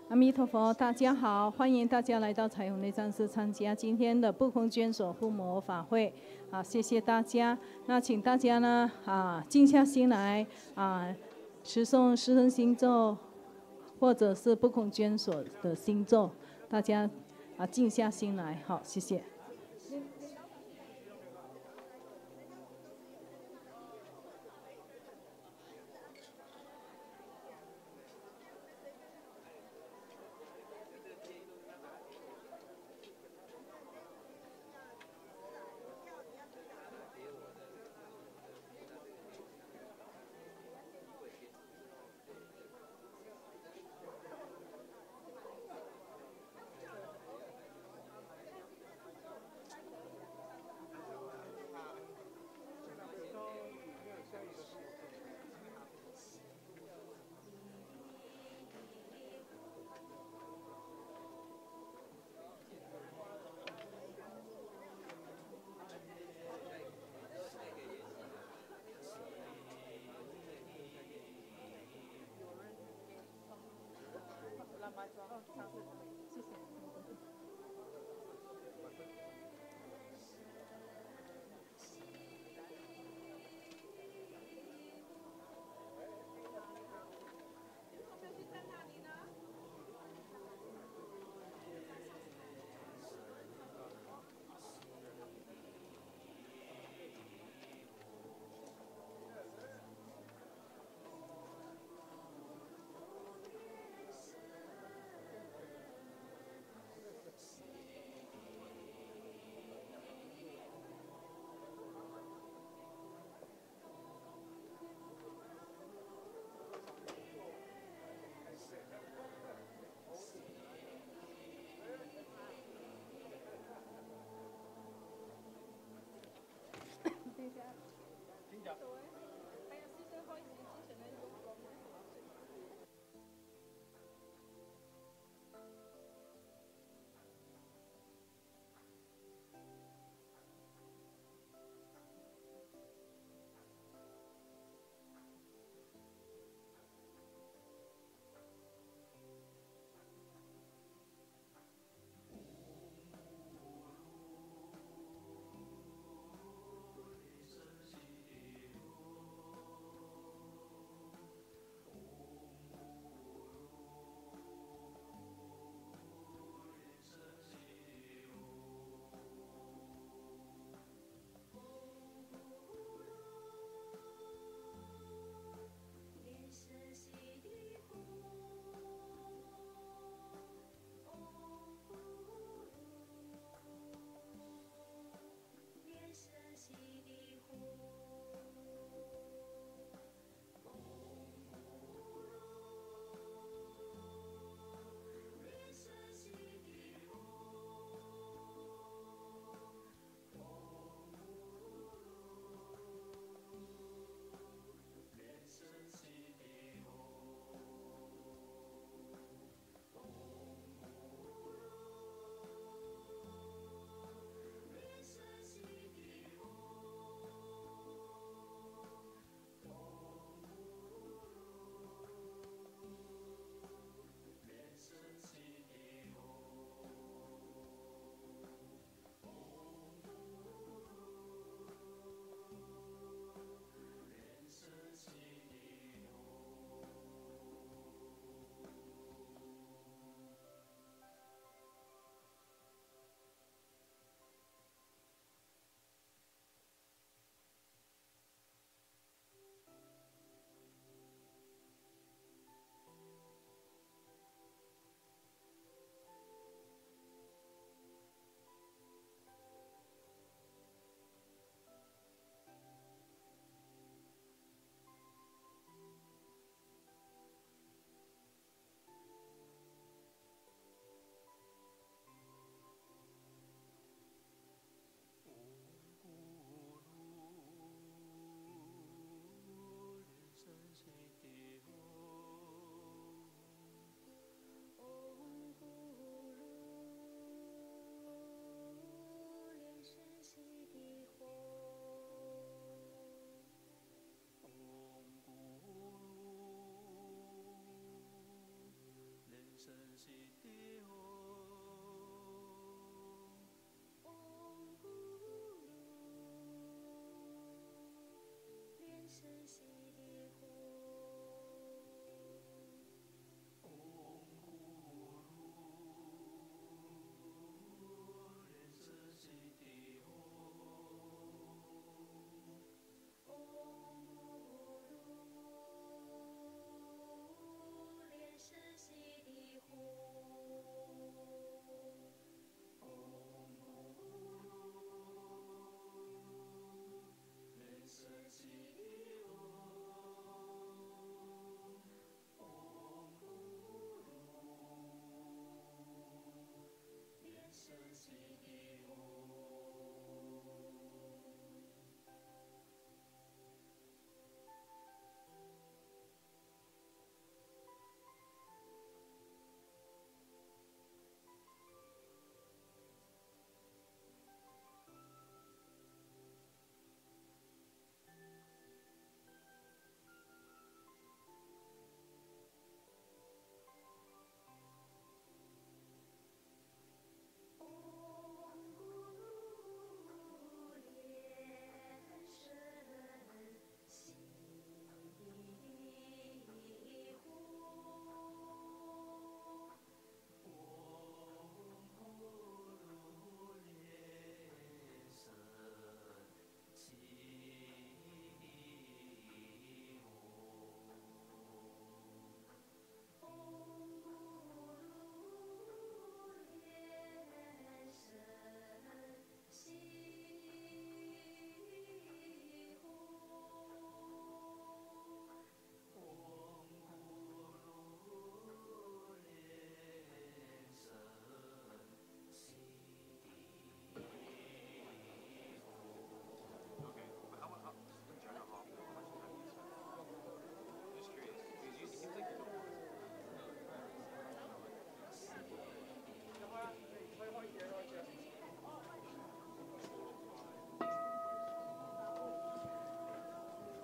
阿弥陀佛，大家好，欢迎大家来到彩虹内藏寺参加今天的不空捐所护摩法会。谢谢大家。那请大家呢静下心来持诵师生心咒，或者是不空捐所的心咒，大家静下心来。好，谢谢。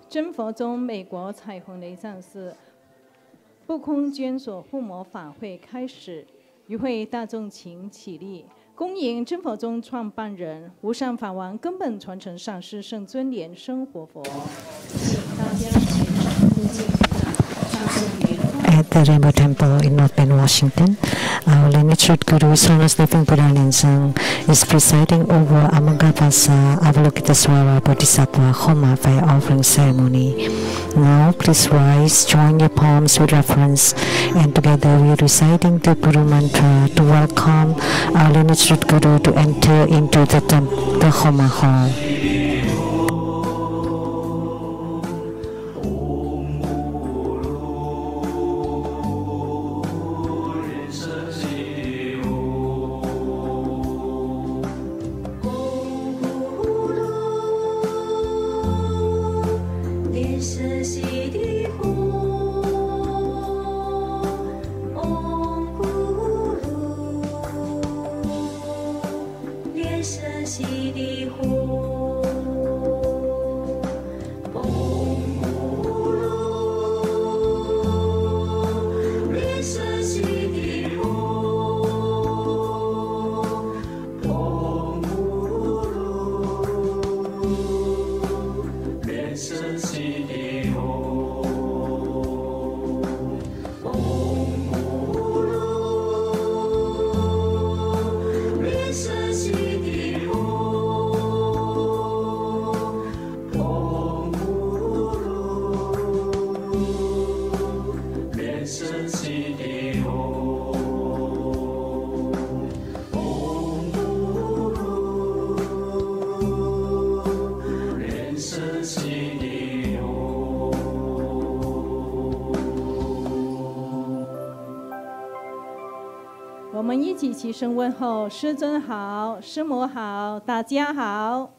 真佛宗美国彩虹雷藏寺不空捐所护摩法会开始，与会大众请起立，恭迎真佛宗创办人无上法王根本传承上师圣尊莲生活佛，请大家虔诚恭敬上圣莲。At the Rainbow Temple in North Bend, Washington, our lineage Guru, His Holiness Living Buddha Lian Sheng, is presiding over Amoghapasa Bodhisattva Homa fire offering ceremony. Now, please rise, join your palms with reverence, and together we are reciting the Guru mantra to welcome our lineage Guru to enter into the Homa hall.我们一起齐声问候，师尊好，师母好，大家好。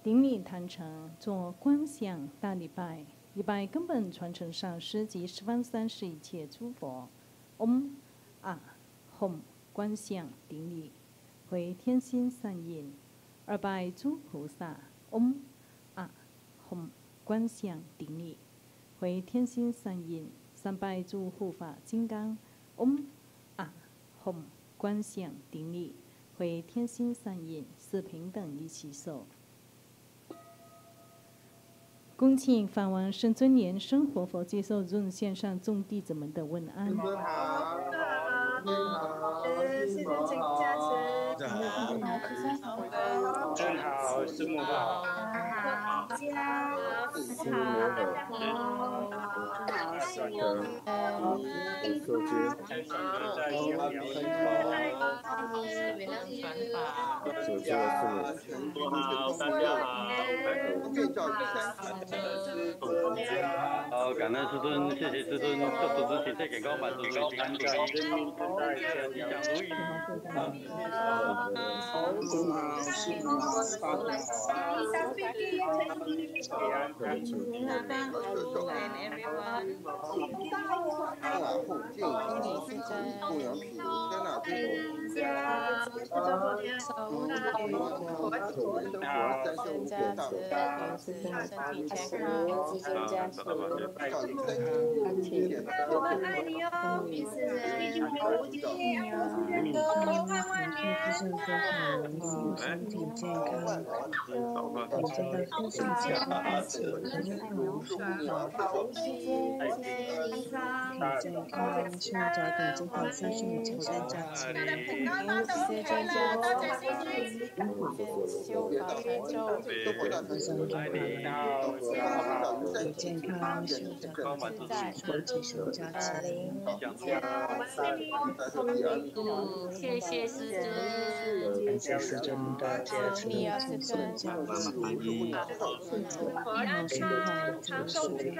顶礼坛城，做观想大礼拜，礼拜根本传承上师及十方三世一切诸佛。嗡啊吽，观想顶礼，回天心善印。二拜诸菩萨。嗡啊吽，观想顶礼，回天心善印。三拜诸护法金刚。嗡啊吽，观想顶礼，回天心善印。四平等一起受。恭请法王圣尊莲生活佛接受众线上众弟子们的问安。师尊好，师尊请加持。师尊好，师母好。大家好，好，感恩师尊，谢谢师尊，祝祖师体健康，满足平安，祝人民生态吉祥如意。我们爱你哦，彼此无敌，多万万年，身体健康，我真的身体健康，爱情健康，希望早点见到身心的产生价值。时间加多，修法成就，健康，修长在产生价值。谢谢师尊，感谢师尊的加持，请师尊加持。好，师好，祝师尊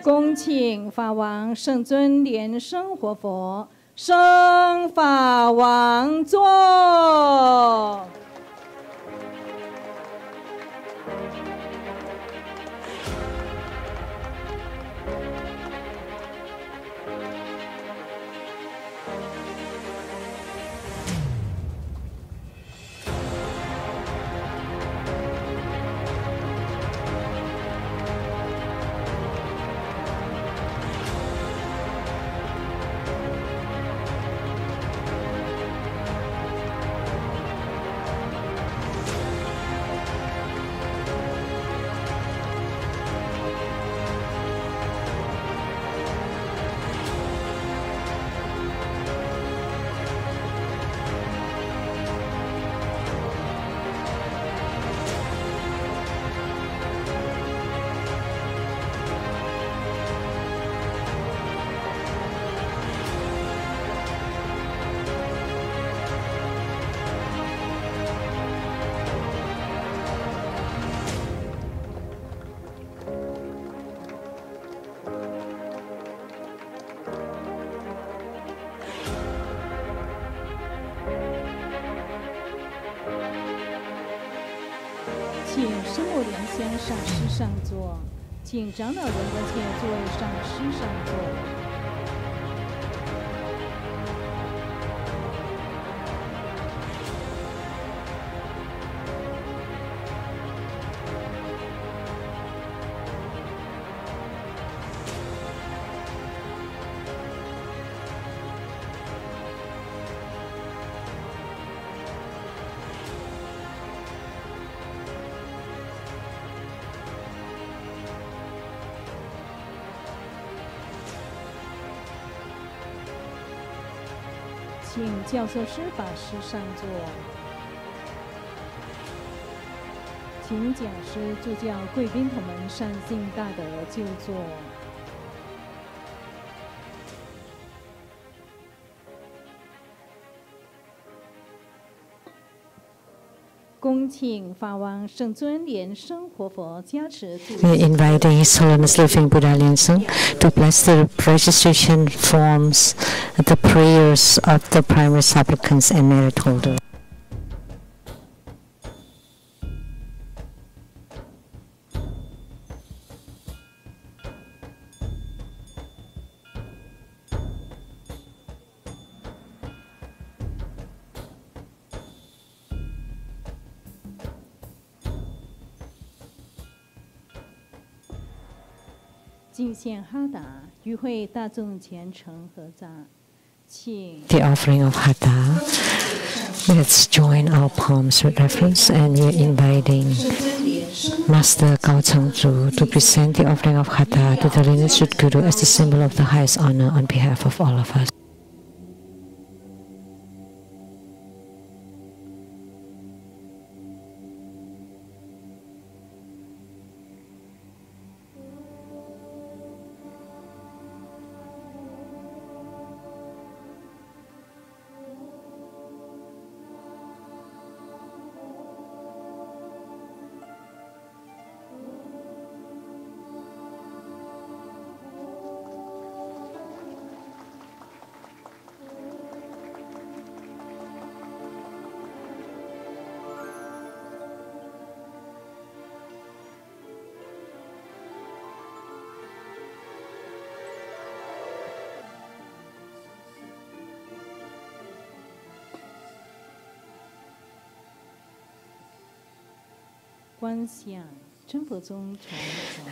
恭请法王圣尊莲生活佛升法王座。请生物莲香上师上座，请长老仁波切作为上师上座。请教授师法师上座，请讲师助教贵宾同们善信大德就座。恭请法王圣尊莲生活佛加持助。We are inviting His Holiness Living Buddha Lian Sheng to bless the registration forms, the prayers of the primary supplicants and merit holders. 敬献哈达，与会大众虔诚合掌，请。The offering of Hatha. Let's join our palms with reverence, and we are inviting Master Gao Chengzu to present the offering of Hatha to the lineage Guru as the symbol of the highest honor on behalf of all of us.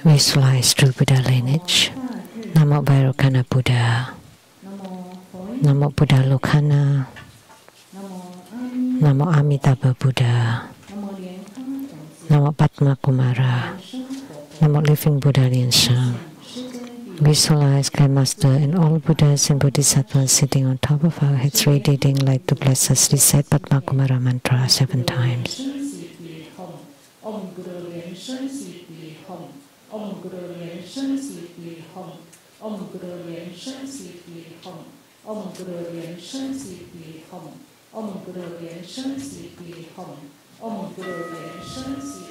Visualize true Buddha lineage. Namo Vairocana Buddha. Namo Buddha Lokana. Namo Amitabha Buddha. Namo Padma Kumara. Namo Living Buddha Lian Sheng. Visualize Grandmaster and all Buddhas and Bodhisattvas sitting on top of our heads, radiating light to bless us. Recite Padma Kumara mantra 7 times. Om Guru Lian Sheng Exposition. Om Guru Lian Sheng Exposition. Om Guru Lian Sheng Exposition. Om Guru Lian Sheng Exposition.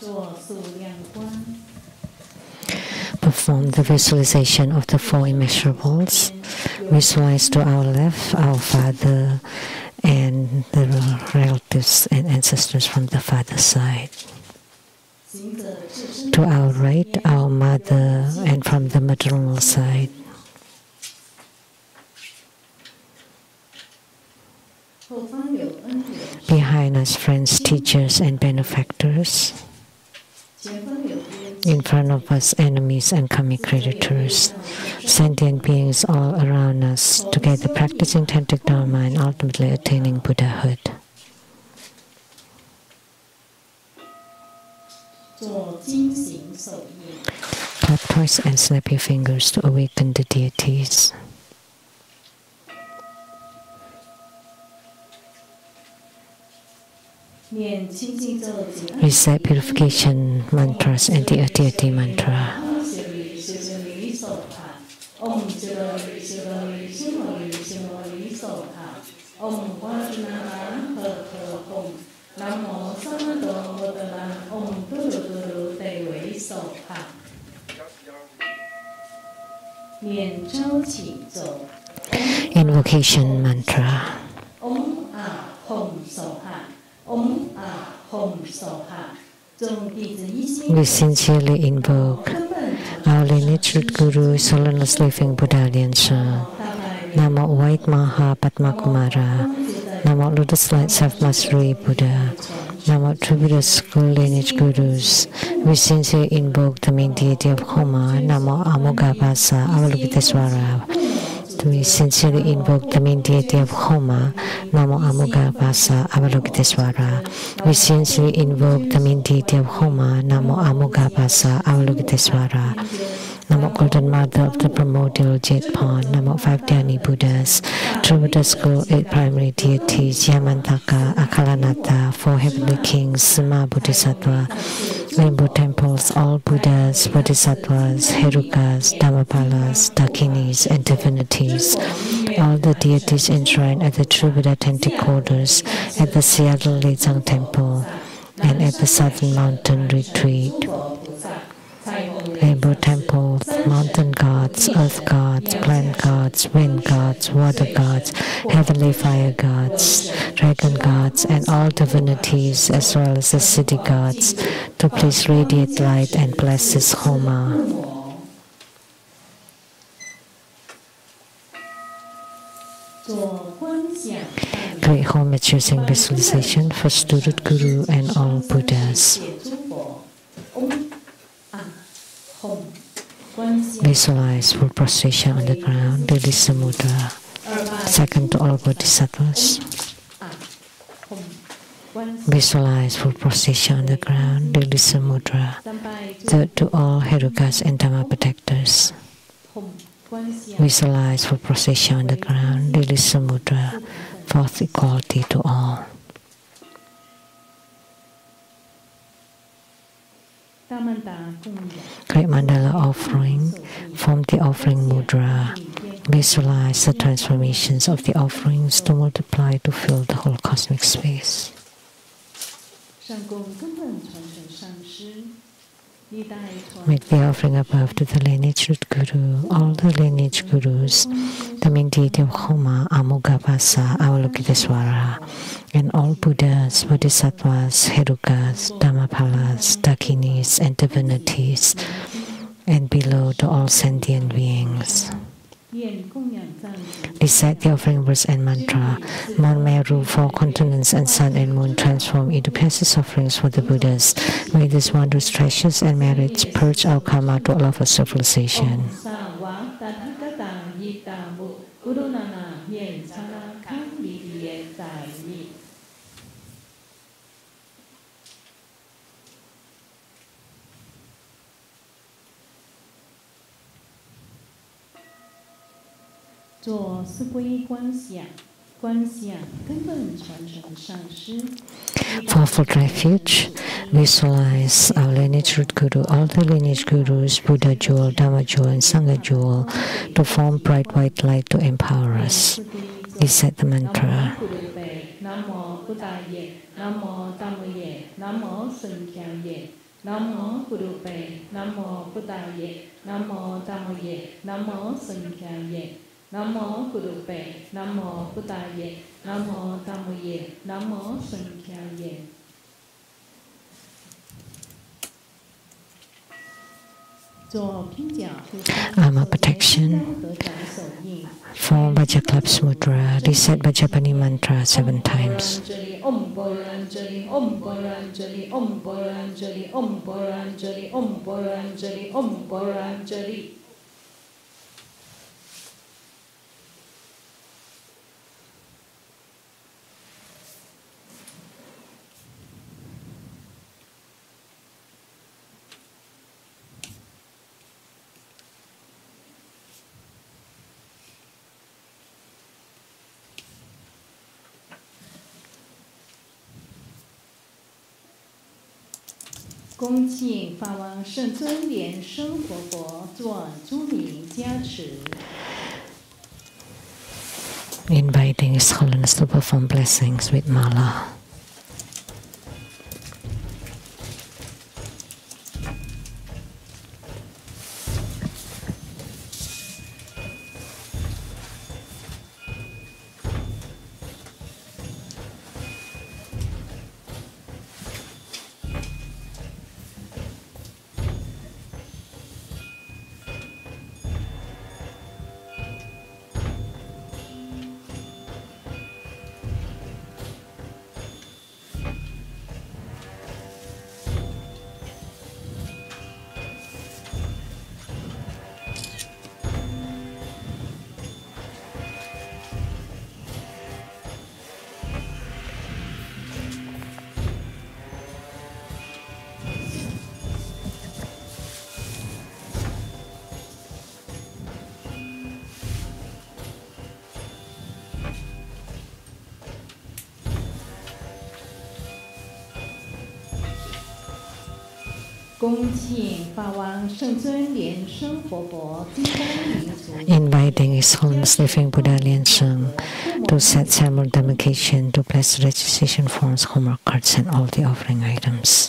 做数量观。 Perform the visualization of the four immeasurables. Visualize to our left our father and the relatives and ancestors from the father's side. To our right, our mother and from the maternal side. Behind us, friends, teachers, and benefactors. In front of us, enemies and karmic creditors. Sentient beings all around us, together practicing tantric Dharma and ultimately attaining Buddhahood. Clap twice and snap your fingers to awaken the deities. Recite purification mantras and the Atyati mantra. Invocation mantra. We sincerely invoke our lineage root Guru, Solanus living Buddha Lian Sheng. Namo White Maha Padma Kumara. Namo Lotus Light Self-Mastery Buddha. Namo True Buddha School Lineage Gurus. We sincerely invoke the main deity of Homa. Namo Amoghapasa Bodhisattva. We sincerely invoke the main deity of Homa, Namo Amoghapasa Bodhisattva. We sincerely invoke the main deity of Homa, Namo Amoghapasa Bodhisattva. Namo Golden Mother of the Primordial Jade Pond, Namo Five Dhyani Buddhas, True Buddha School, 8 primary deities, Yamantaka, Akalanata, 4 heavenly kings, Sima Bodhisattva, Rainbow temples, all Buddhas, Bodhisattvas, Herukas, Dhammapalas, Dakinis, and divinities, all the deities enshrined at the True Buddha Tantric Quarters, at the Seattle Lezang Temple, and at the Southern Mountain Retreat. Rainbow temples, mountain gods, earth gods, plant gods, wind gods, water gods, heavenly fire gods, dragon gods, and all divinities, as well as the city gods, to please radiate light and bless this Homa. Great homage using visualization for student Guru and all Buddhas. Visualize full prostration on the ground, release the mudra. Second to all Bodhisattvas. Visualize full prostration on the ground, release the mudra. Third to all Herukas and Dhamma protectors. Visualize full prostration on the ground, release the mudra. Fourth, equality to all. Great mandala offering, form the offering mudra. Visualize the transformations of the offerings to multiply to fill the whole cosmic space. Make the offering above to the lineage root Guru, all the lineage Gurus, the main deity of Homa, Amoghapasa Bodhisattva, and all Buddhas, Bodhisattvas, Herukas, Dhammapalas, Dakinis, and divinities, and below to all sentient beings. Recite the offering words and mantra. Mount Meru, 4 continents, and sun and moon transform into precious offerings for the Buddhas. May these wondrous treasures and merits purge our karma to all of our civilization. Fourfold refuge, visualize our lineage root guru, all the lineage gurus, Buddha jewel, Dharma jewel, and Sangha jewel to form bright white light to empower us. Recite the mantra. Namo Buddhaye, Namo Dhammaye, Namo Sheng-yen. Namo Buddhaye, Namo Buddhaye, Namo Dhammaye, Namo Sheng-yen. Namo Buddhaye, Namo Buddhaye, Namo Dhammaye, Namo Sheng-yen. Armor protection. For Vajaklaps Mudra, recite Vajapani mantra 7 times. Om Boranjali, Om Boranjali, Om Boranjali, Om Boranjali, Om Boranjali, Om Boranjali. Inviting His Holiness to perform blessings with mala. Inviting His Holiness Living Buddha Lian Sheng to set ceremonial demarcation to bless the registration forms, homework cards, and all the offering items.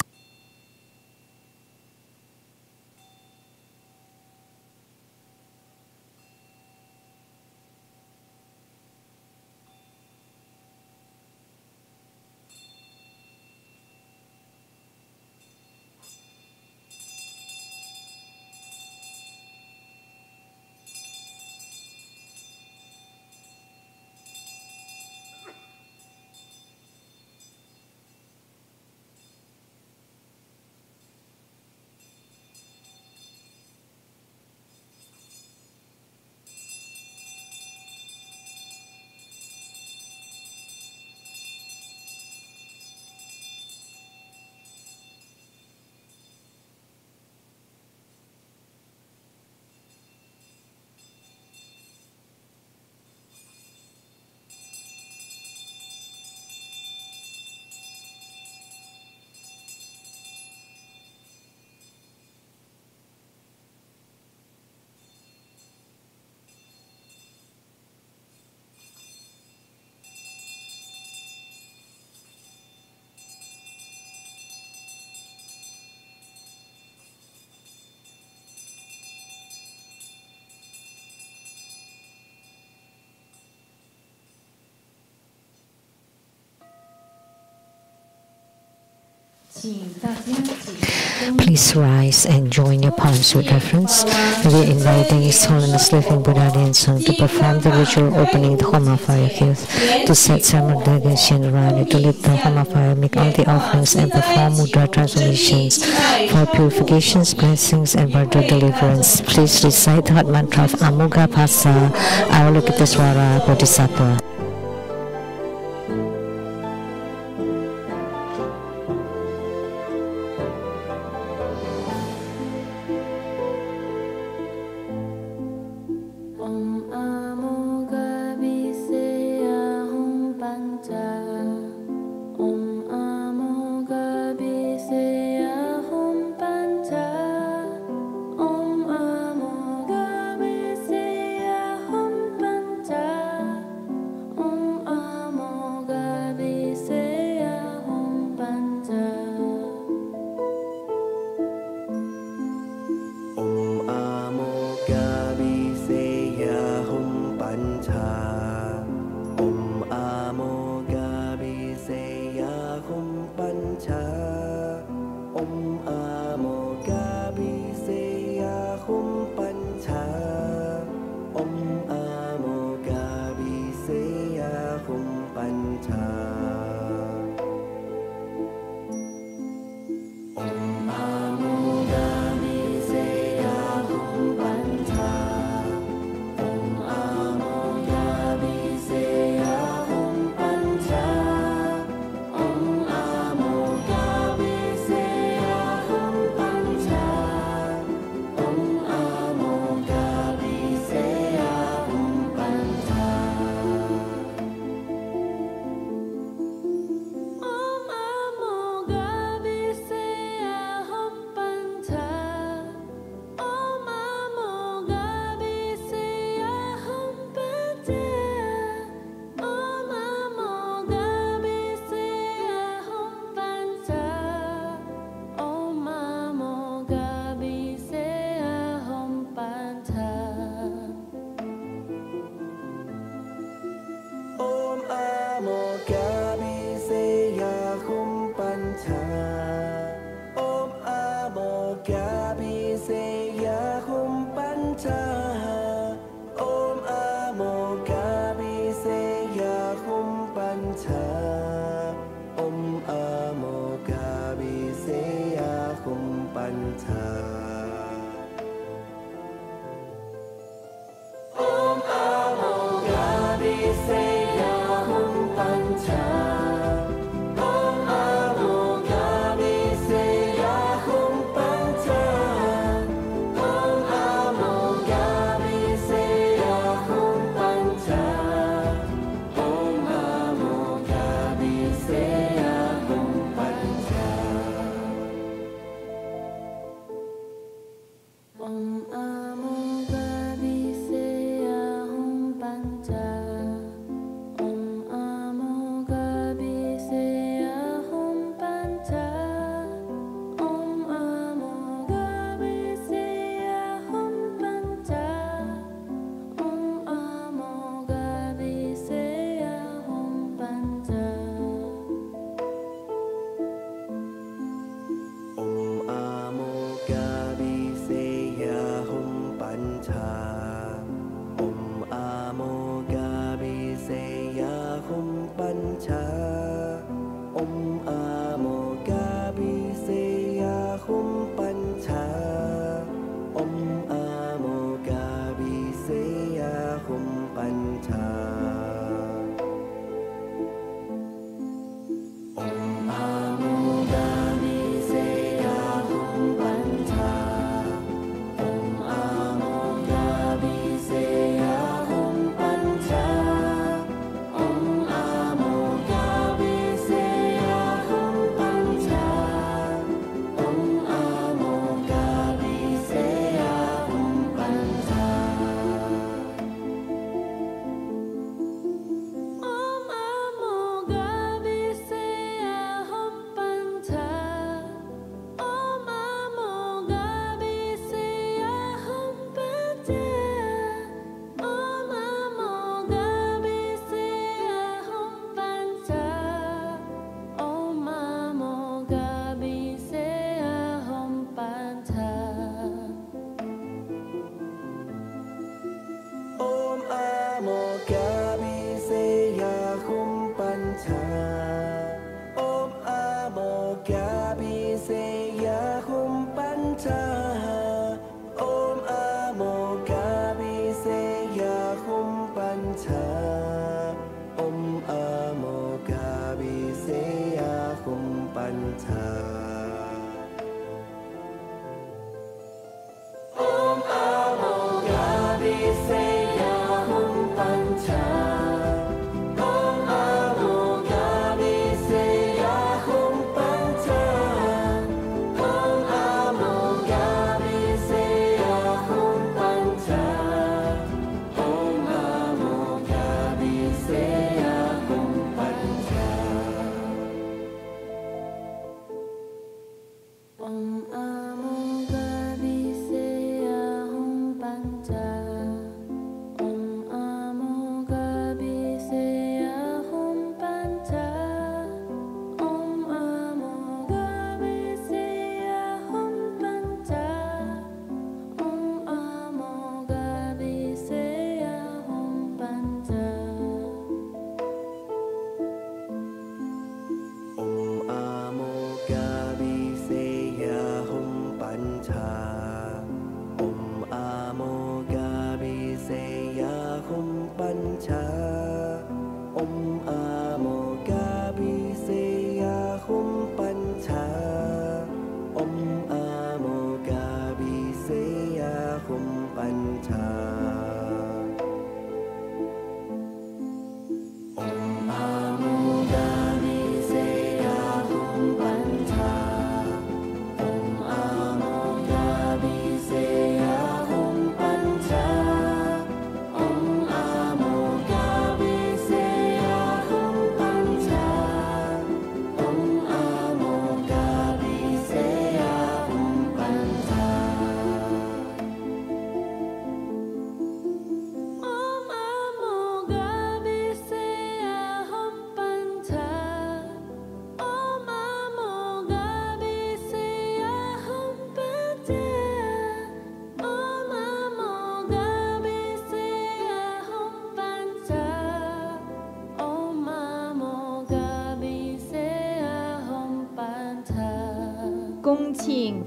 Please rise and join your palms with reverence. We are inviting His Holiness Living Buddha Lian Sheng to perform the ritual opening the home of fire health, to set ceremonial delegation around it, to lit the home of fire, make all the offerings, and perform mudra transformations for purifications, blessings, and further deliverance. Please recite the heart mantra of Amoghapasa Bodhisattva. Om Amoghapasa Om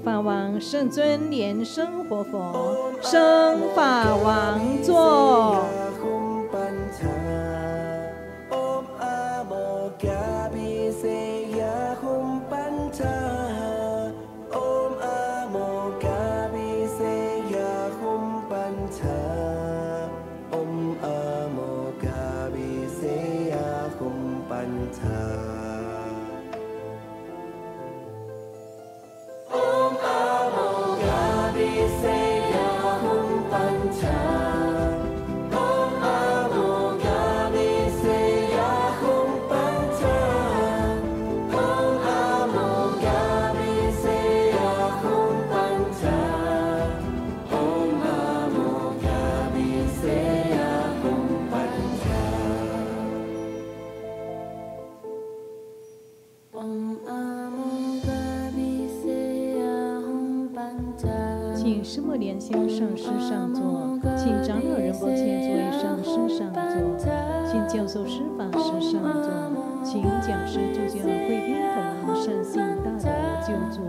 法王圣尊莲生活佛，生法王座。请释目莲心上师上座，请长老仁波切作为上师上座，请教授师法师上座，请讲师主教贵宾同善信大德就座。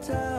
Om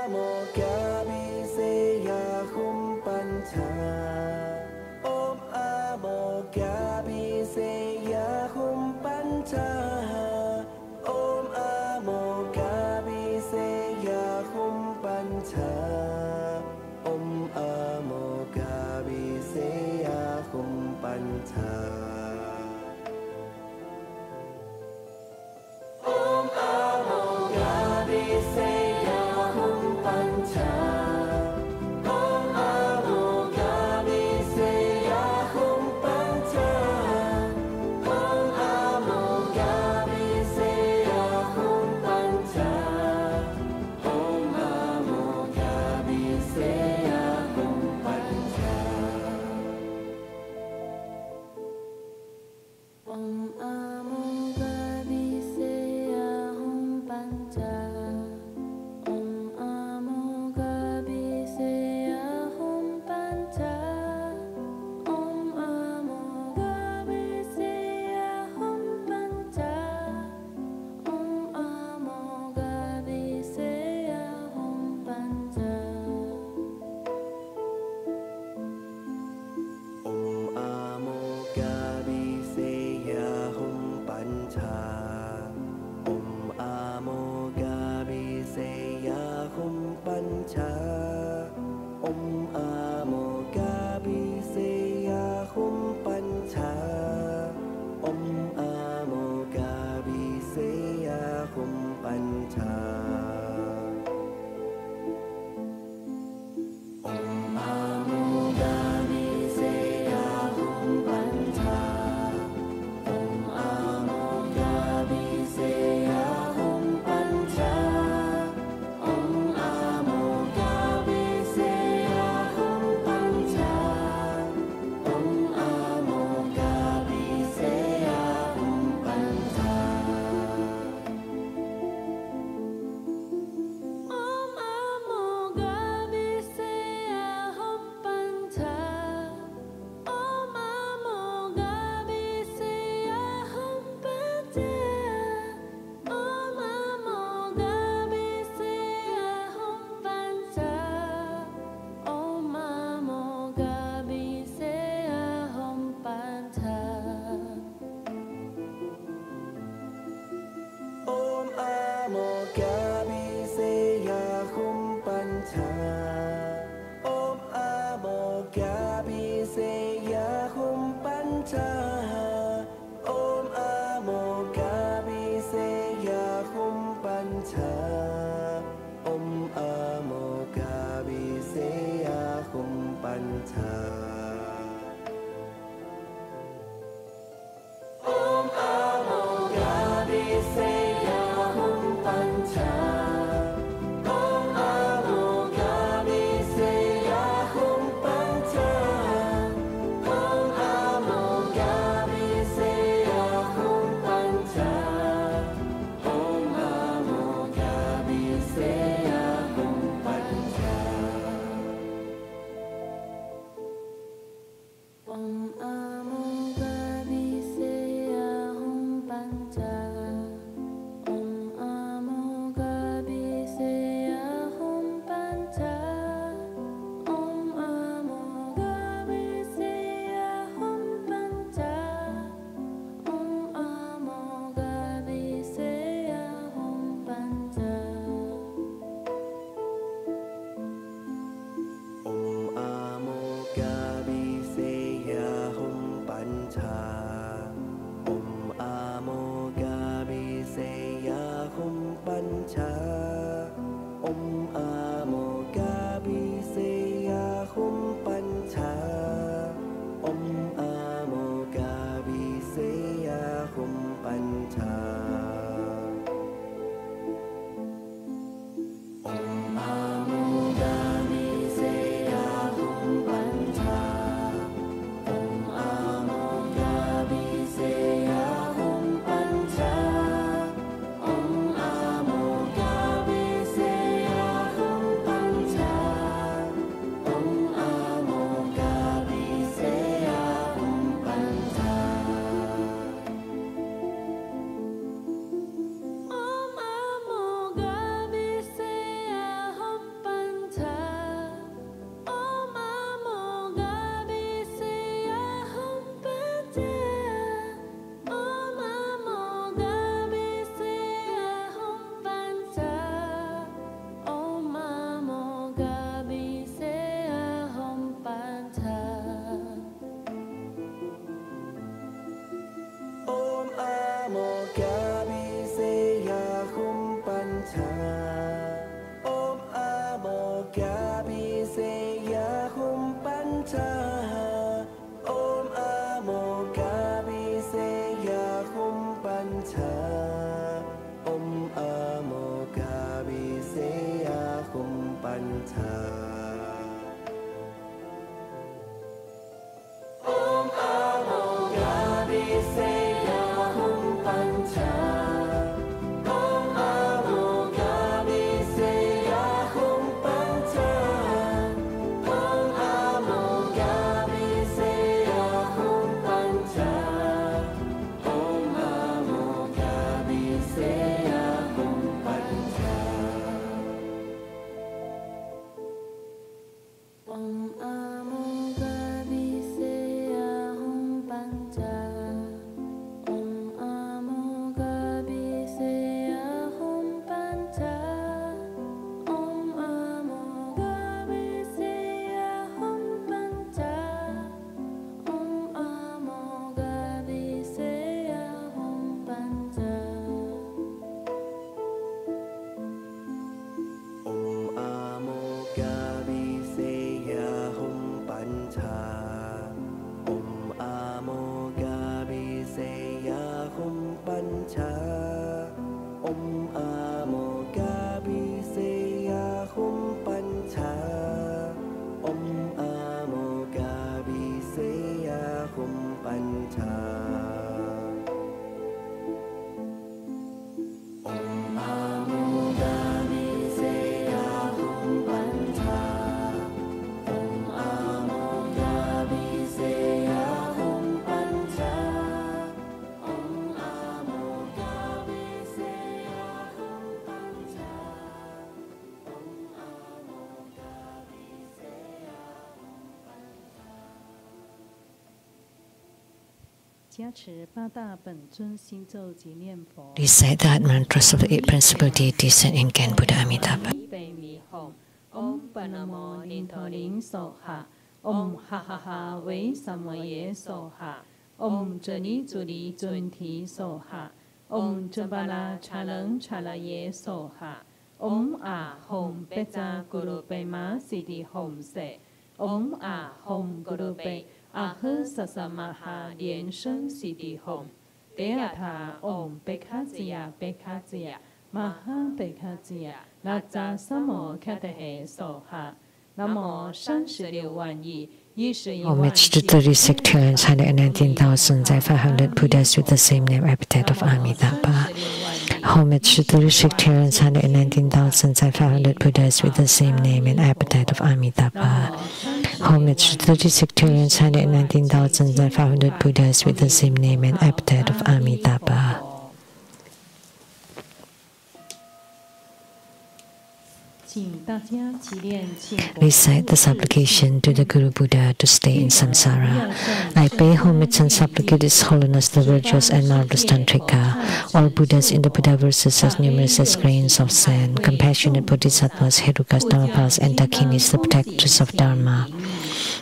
Om Recite the mantras of the 8 principal deities and incarnate Buddha Amitabha. Om Panamo Nintoling Soha. Om Ha Ha Ha Wei Samoye Soha. Om Zuni Zuli Zunti Soha. Om Jabala Chalang Chalaye Soha. Om A Hom Beta Guru Bema Sidi Hom Se. Om A Hom Guru Be. Ahu Sasamaha Lian Sheng Sidi Hom. Deata Om Bekazia Bekazia. Maha Bekazia. Laza Samo Katahe Soha. Namo 36万亿 Homage to 30 sectarians, 119,500 Buddhas with the same name, epithet of Amitabha. Homage to 30 sectarians, 119,500 Buddhas with the same name and epithet of Amitabha. Homage to 30 sectarians, 119,500 Buddhas with the same name and epithet of Amitabha. Recite the supplication to the Guru Buddha to stay in samsara. I pay homage and supplicate His Holiness the virtuous and marvelous Tantrika, all Buddhas in the Buddhaverses as numerous as grains of sand, compassionate Bodhisattvas, Herukas, Dhammapas, and Dakinis, the protectors of Dharma.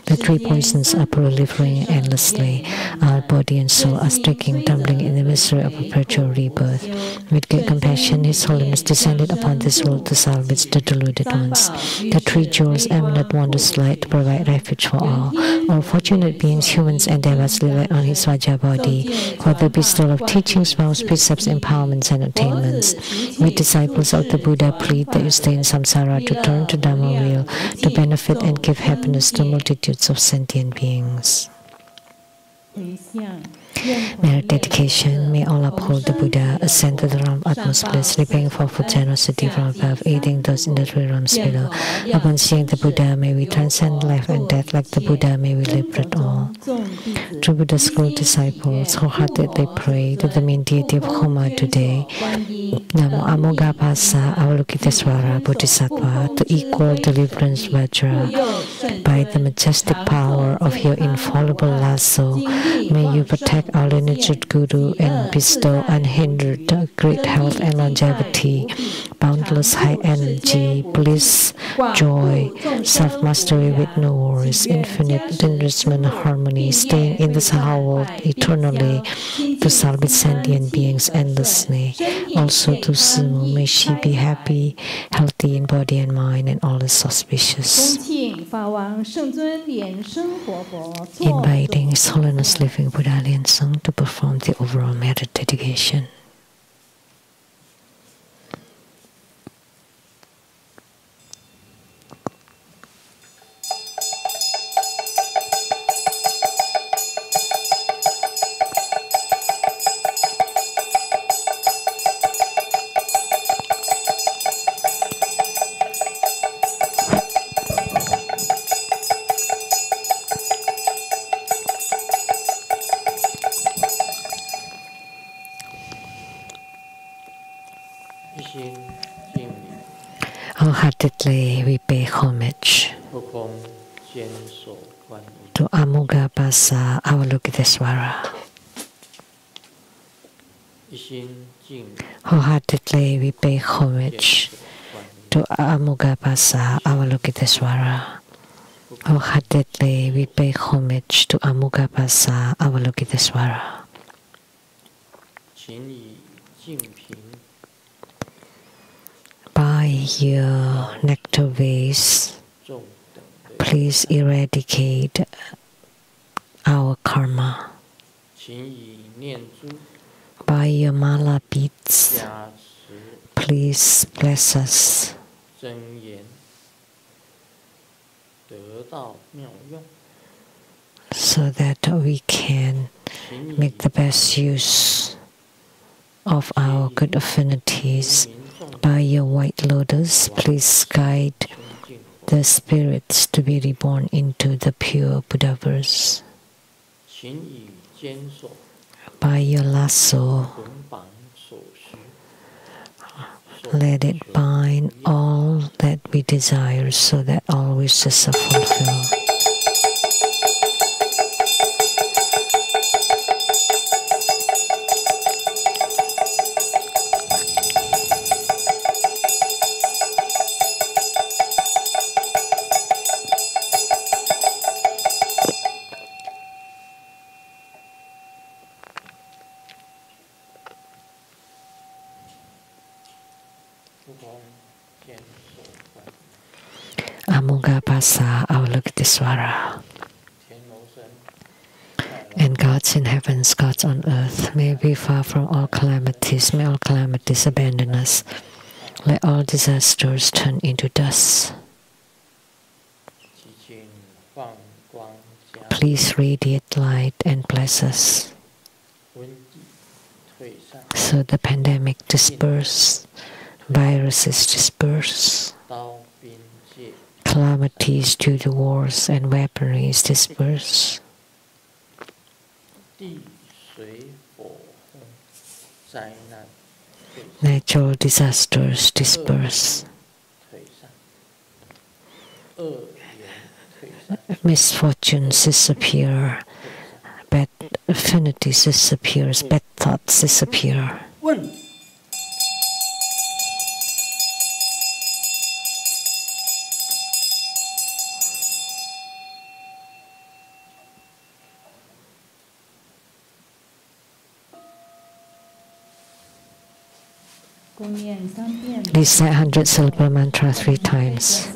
The 3 poisons are proliferating endlessly. Our body and soul are striking, tumbling in the misery of perpetual rebirth. With great compassion, His Holiness descended upon this world to salvage the deluded ones. The 3 jewels emanate wondrous light to provide refuge for all. All fortunate beings, humans and devas, live on His Vajra body for the bestowal of teachings, vows, precepts, empowerments, and attainments. We disciples of the Buddha plead that you stay in samsara to turn to Dharma wheel, to benefit and give happiness to multitudes of sentient beings. Merit dedication. May all uphold the Buddha, ascend to the realm of utmost bliss, repaying fourfold generosity from above, aiding those in the 3 realms below. Upon seeing the Buddha, may we transcend life and death. Like the Buddha, may we liberate all. True Buddha school disciples, wholeheartedly pray to the main deity of Homa today. Namo Amoghapasa Bodhisattva, to equal deliverance Vajra. By the majestic power of your infallible lasso, May you protect our lineage Guru and bestow unhindered great health and longevity, boundless high energy, bliss, joy, self-mastery with no worries, infinite enrichment, harmony, staying in this world eternally, to salvage sentient beings endlessly. Also to Simu, may she be happy, healthy in body and mind, and all is auspicious. Inviting His Holiness Living Buddha Lian Sheng to perform the overall meditation. Wholeheartedly we pay homage to Amoghapasa Avalokitesvara. Wholeheartedly we pay homage to Amoghapasa Avalokitesvara. Wholeheartedly we pay homage to Amoghapasa Avalokitesvara. By your nectar vase, please eradicate our karma. By your mala beads, please bless us. So that we can make the best use of our good affinities. By your white lotus, please guide the spirits to be reborn into the pure Buddhaverse. By your lasso, let it bind all that we desire so that all wishes are fulfilled. Amoghapasa Avalokitesvara. And gods in heavens, gods on earth, may we far from all calamities, may all calamities abandon us. Let all disasters turn into dust. Please radiate light and bless us, so the pandemic disperse, viruses disperse, calamities due to wars and weaponries disperse. Natural disasters disperse. Misfortunes disappear. Bad affinities disappear. Bad thoughts disappear. Recite 100 syllable mantra 3 times.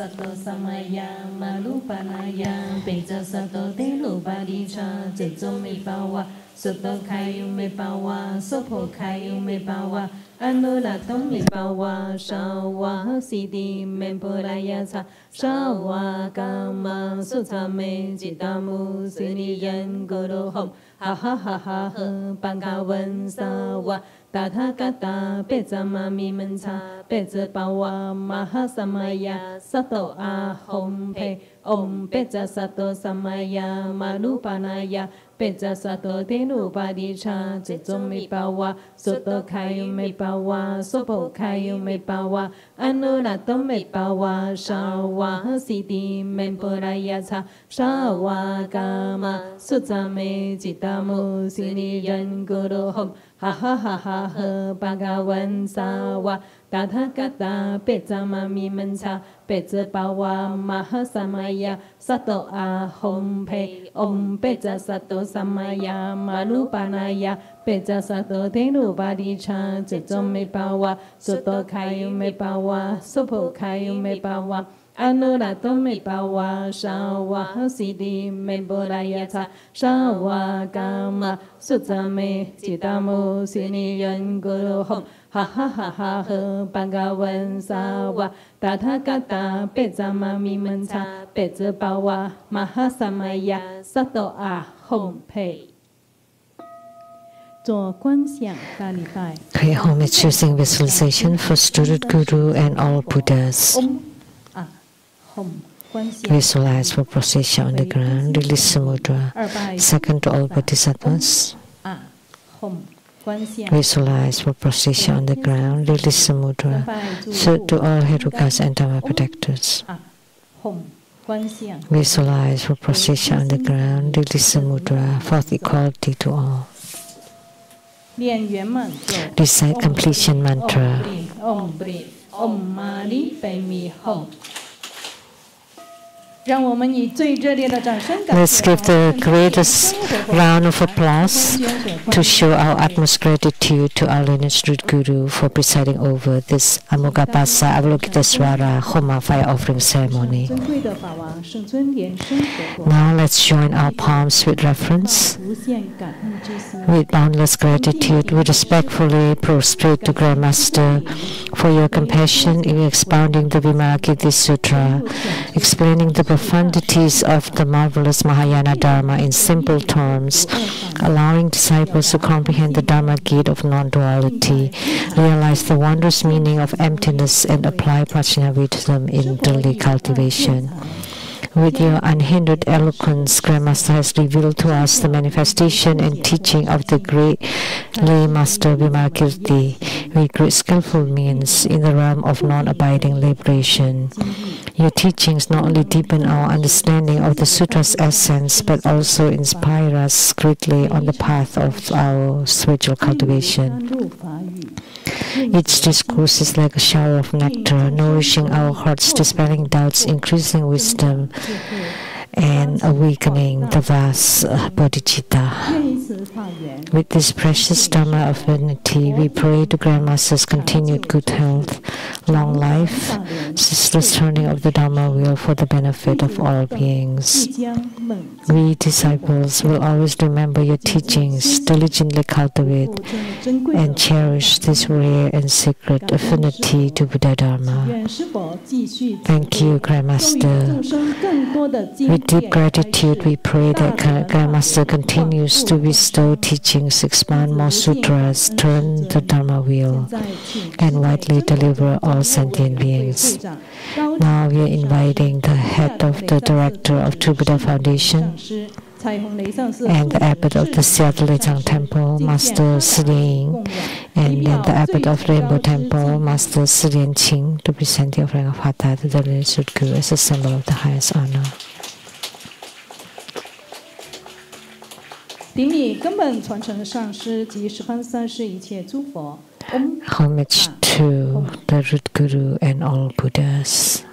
Tathagata Pecamami Mancha Peca Pawa Mahasamaya Sato Ahom Pe Om Peca Sato Samaya Malupanaya Peca Sato Tenu Padicha Cecumi Pawa Soto Kayu Me Pawa Sopo Kayu Me Pawa Anulato Me Pawa Shawa Siti Memporaya Cha Shawa Kama Sutsame Jita ตามุสินิยันกุโรหมหะหะหะหะเหปะกะวันสาวะตถาคตาเปจามามิมัญชาเปจปาวามะหะสัมมายะสัตโตอาหมเพอมเปจาสัตโตสัมมายะมานุปานายะเปจาสัตโตเทนุปาดิชาเจจอมเมปาวะสุตโตคายุเมปาวะสุโภคายุเมปาวะอนุรัตโตเมปาวะชาวะสิริเมโบรายะชาชาวะกามะสุจาเมจิตามุสินิยันกุโรหมหะหะหะหะเหปะกะวันสาวะตถาคตาเปจามามิมัญชาเปจปาวะมะหะสัมมายะสัตโตอาหมเพ做观想大礼拜 Pay homage using visualization for student Guru and all Buddhas. Visualize for procession on the ground, release the mudra. Second to all Bodhisattvas. Visualize for procession on the ground, release the mudra. Third to all Herukas and Dharma protectors. Visualize for procession on the ground, release the mudra. Fourth equality to all. Recite completion mantra. Let's give the greatest round of applause to show our utmost gratitude to our lineage root Guru for presiding over this Amoghapasa Bodhisattva Homa fire offering ceremony. Now let's join our palms with reverence. With boundless gratitude, we respectfully prostrate to Grandmaster for your compassion in expounding the Vimalakirti Sutra, explaining the profundities of the marvelous Mahayana Dharma in simple terms, allowing disciples to comprehend the Dharma gate of non-duality, realize the wondrous meaning of emptiness, and apply prajna wisdom in daily cultivation. With your unhindered eloquence, Grandmaster has revealed to us the manifestation and teaching of the great lay master Vimalakirti with great skillful means in the realm of non-abiding liberation. Your teachings not only deepen our understanding of the sutra's essence, but also inspire us greatly on the path of our spiritual cultivation. Each discourse is like a shower of nectar, nourishing our hearts, dispelling doubts, increasing wisdom, and awakening the vast bodhicitta. With this precious Dharma of unity, we pray to Grandmaster's continued good health, long life, ceaseless turning of the Dharma wheel for the benefit of all beings. We disciples will always remember your teachings, diligently cultivate and cherish this rare and sacred affinity to Buddhadharma. Thank you, Grandmaster. With deep gratitude, we pray that Grandmaster continues to bestow teachings, expand more sutras, turn the Dharma wheel, and widely deliver all sentient beings. Now we are inviting the head of the director of True Buddha Foundation and the abbot of the Seattle Lechang Temple, Master Ling, and then the abbot of Rainbow Temple, Master Lian Ching, to present the offering of Hatha to the lineage root Guru as a symbol of the highest honor. Homage to the root Guru and all Buddhas.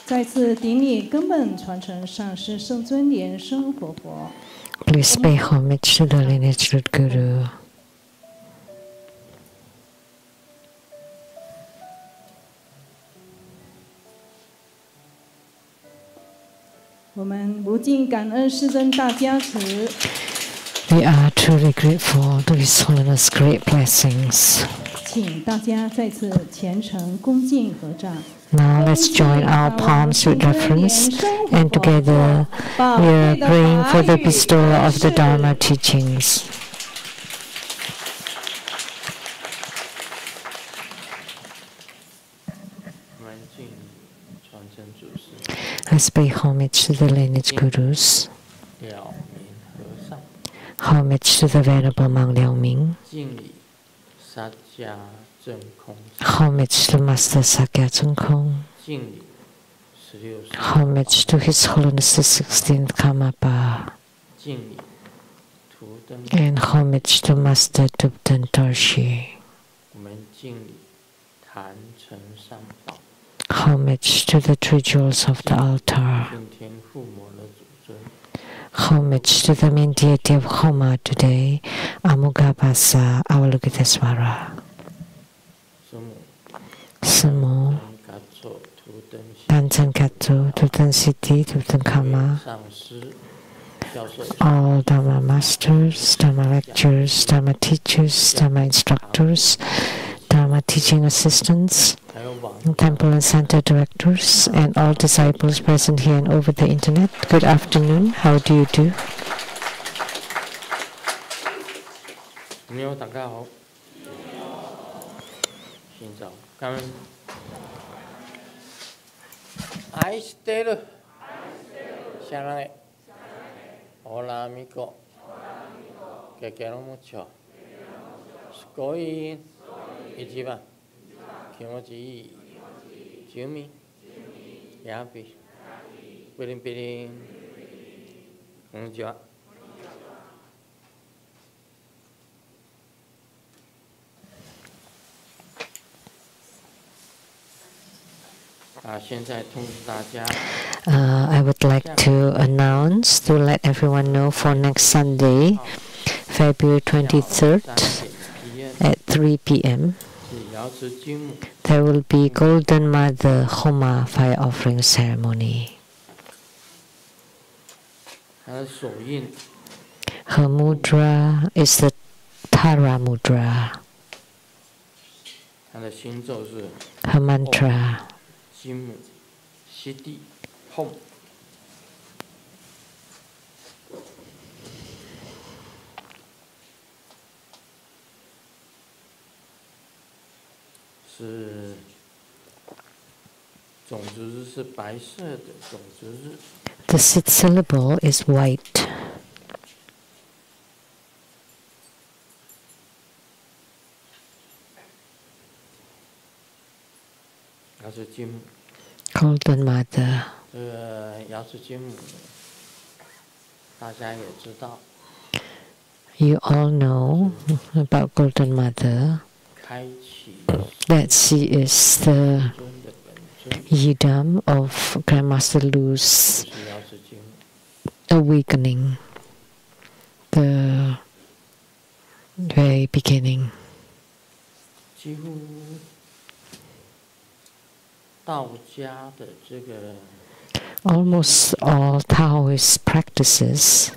再次顶礼根本传承上师圣尊莲生活佛。 Please pay homage to the lineage root guru. 我们无尽感恩师尊大加持。 We are truly grateful to His Holiness' great blessings. 请大家再次虔诚恭敬合掌。 Now let's join our palms with reverence, and together we are praying for the bestowal of the Dharma teachings. Let's pay homage to the lineage gurus. Homage to the Venerable Monk Liao Ming. Homage to Master Sakyamuni. Homage to His Holiness the 16th Karmapa. And homage to Master Tupten Dorshi. Homage to the three jewels of the altar. Homage to the main deity of Homa today, Amoghapasa Bodhisattva. Sumo, Tanzan Katsu, Tupten City, Tupten Kama, all Dharma masters, Dharma lecturers, Dharma teachers, Dharma instructors, Dharma teaching assistants, temple and center directors, and all disciples present here and over the internet. Good afternoon. How do you do? I stay. Sheng-yen. Hola amigo. Que quiero mucho. Scoy. Ichiban. Kimochi. Jimmy. Yapi. Pirin. Konnichiwa. I would like to announce to let everyone know for next Sunday, February 23rd at 3 p.m. there will be Golden Mother Homa fire offering ceremony. Her mudra is the Tara mudra. Her mantra. The sixth syllable is white. Golden Mother. You all know about Golden Mother, that she is the yidam of Grandmaster Lu's awakening, the very beginning. Almost all Taoist practices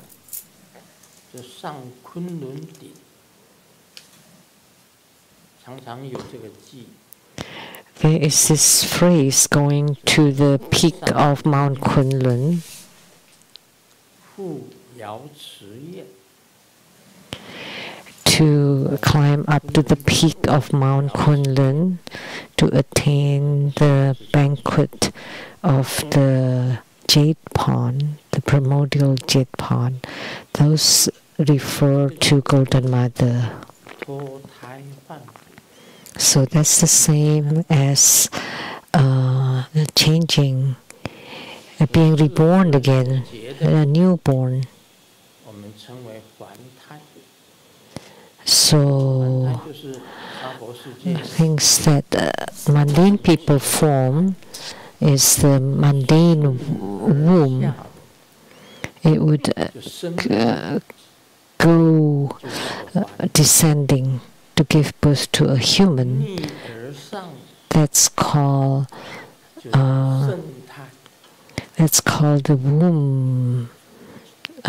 there is this phrase going to the peak of Mount Kunlun, to climb up to the peak of Mount Kunlun to attain the banquet of the jade pond, the primordial jade pond. Those refer to Golden Mother. So that's the same as changing, being reborn again, a newborn. So things that mundane people form is the mundane womb. It would go descending to give birth to a human. That's called the womb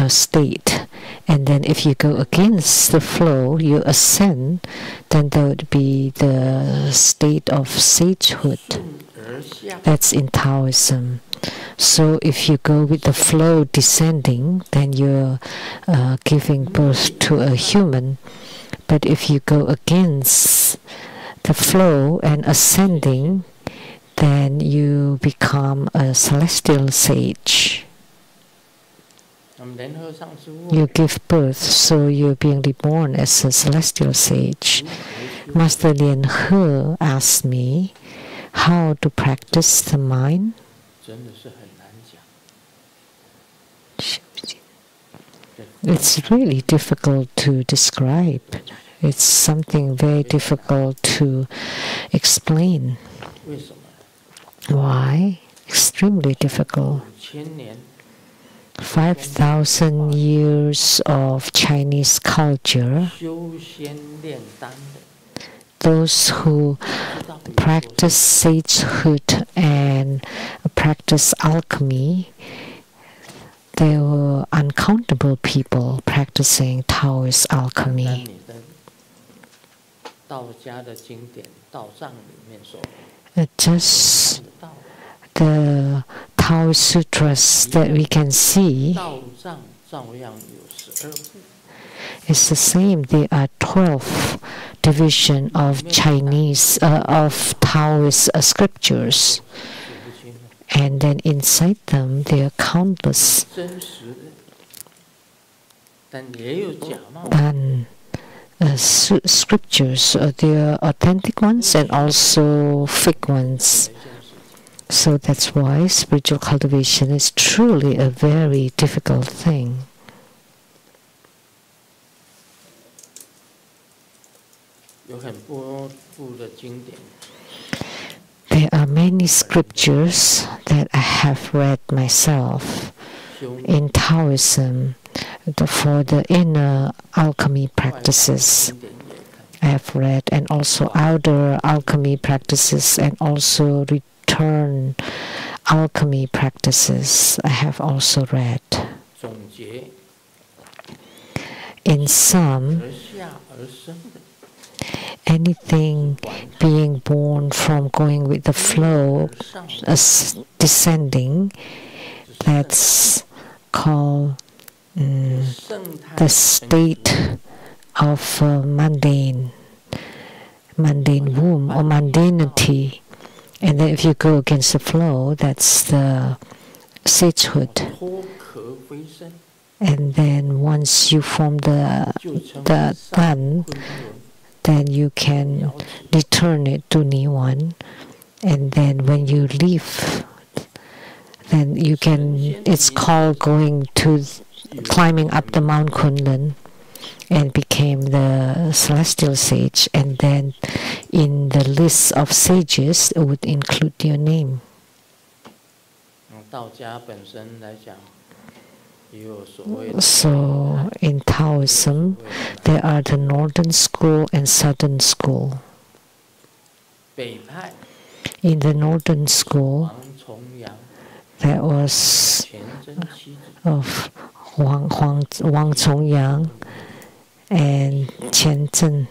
state. And then if you go against the flow, you ascend, then there would be the state of sagehood. That's in Taoism. So if you go with the flow descending, then you're giving birth to a human. But if you go against the flow and ascending, then you become a celestial sage. You give birth, so you're being reborn as a celestial sage. Master Lian He asked me how to practice the mind. It's really difficult to describe. It's something very difficult to explain. Why? Extremely difficult. 5,000 years of Chinese culture, those who practice sagehood and practice alchemy, there were uncountable people practicing Taoist alchemy. Just the Taoist sutras that we can see is the same. There are 12 divisions of Chinese of Taoist scriptures, and then inside them there are countless scriptures. There are authentic ones and also fake ones. So that's why spiritual cultivation is truly a very difficult thing. There are many scriptures that I have read myself in Taoism for the inner alchemy practices. I have read, and also outer alchemy practices, and also return alchemy practices I have also read. In some, anything being born from going with the flow, descending, that's called the state of mundane womb or mundanity. And then if you go against the flow, that's the sagehood. And then once you form the Dan, then you can return it to Niwan. And then when you leave, then you can, it's called going to, climbing up the Mount Kunlun, and became the celestial sage. And then in the list of sages, it would include your name. So in Taoism, there are the northern school and southern school. In the northern school, there was of Wang Chongyang and Qian Zhen.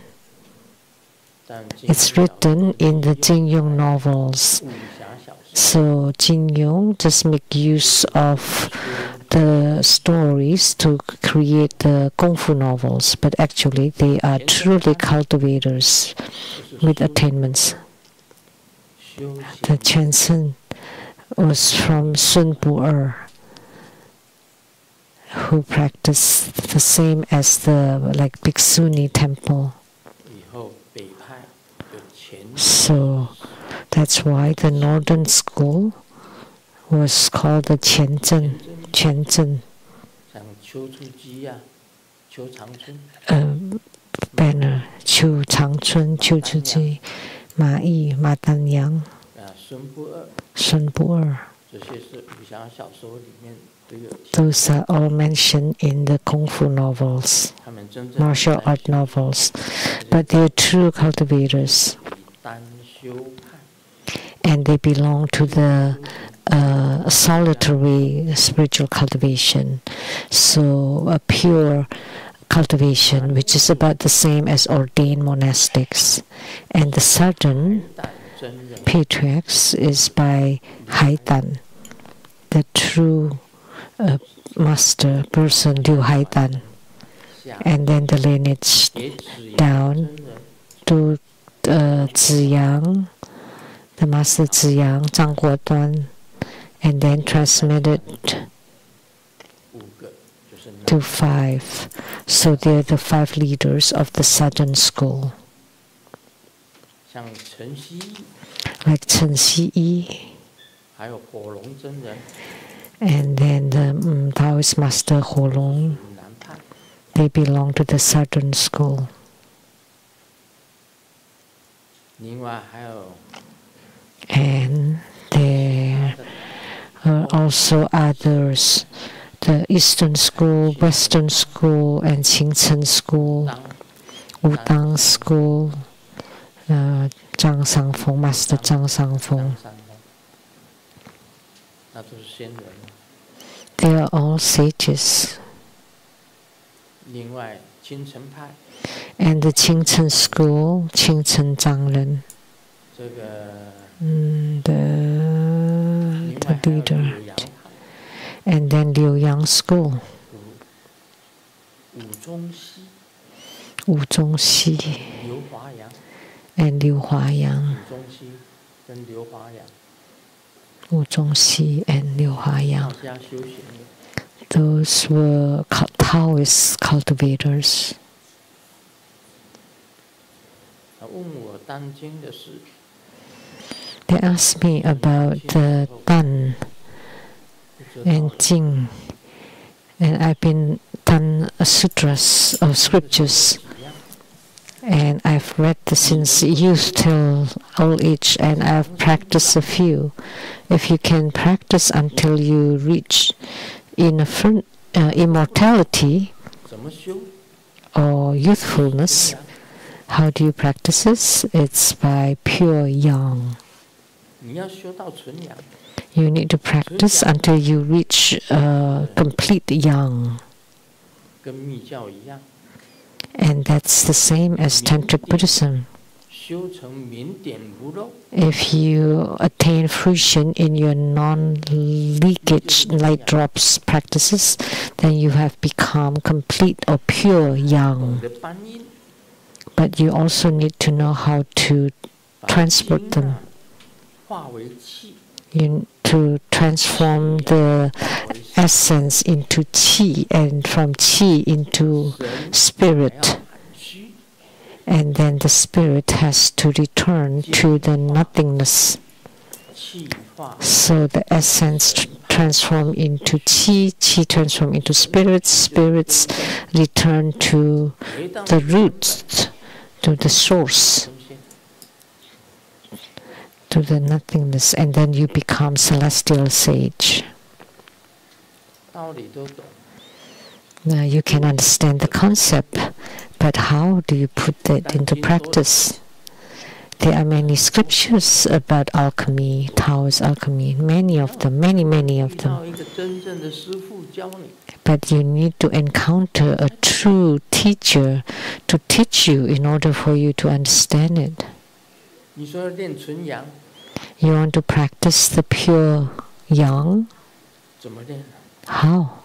It's written in the Jing Yong novels. So Jing Yong just make use of the stories to create the Kung Fu novels, but actually they are truly cultivators with attainments. The Qian Zhen was from Sun Bu-er, who practiced the same as the Bhikshuni temple. So that's why the northern school was called the Qian Zhen. Banner Chu Changchun, Chu Chu Ji, Ma Yi, Ma Dan Yang. Shun Bu-er. Those are all mentioned in the Kung Fu novels, martial art novels, but they are true cultivators, and they belong to the solitary spiritual cultivation, so a pure cultivation, which is about the same as ordained monastics. And the southern patriarchs is by Haitan, the true master person, Liu Haitan. And then the lineage down to Ziyang, the master Ziyang, Zhang Guoduan, and then transmitted to 5. So they're the 5 leaders of the southern school. Like Chen Xi, and then the Taoist master Ho Long, they belong to the southern school. And there are also others, the Eastern School, Western School, and Qing School, Wudang School, Zhang Sangfeng, Master Zhang Sangfeng. They are all sages. And the Qing School, Qing Zhangren, the leader. And then Liu Yang School, Wu Zhongxi, and Liu Huayang. Wu Zhongxi and Liu Huayang. Those were Taoist cultivators. They asked me about the Dan and Ching, and I've been done sutras or scriptures, and I've read since youth till old age, and I've practiced a few. If you can practice until you reach immortality or youthfulness, how do you practice this? It's by pure yang. You need to practice until you reach complete yang. And that's the same as Tantric Buddhism. If you attain fruition in your non-leakage light drops practices, then you have become complete or pure yang. But you also need to know how to transport them. You to transform the essence into qi, and from qi into spirit. And then the spirit has to return to the nothingness. So the essence transform into qi, qi transform into spirits, spirits return to the roots, to the source, to the nothingness, and then you become celestial sage. Now you can understand the concept, but how do you put that into practice? There are many scriptures about alchemy, Taoist alchemy, many of them, many of them. But you need to encounter a true teacher to teach you in order for you to understand it. You want to practice the pure yang? How?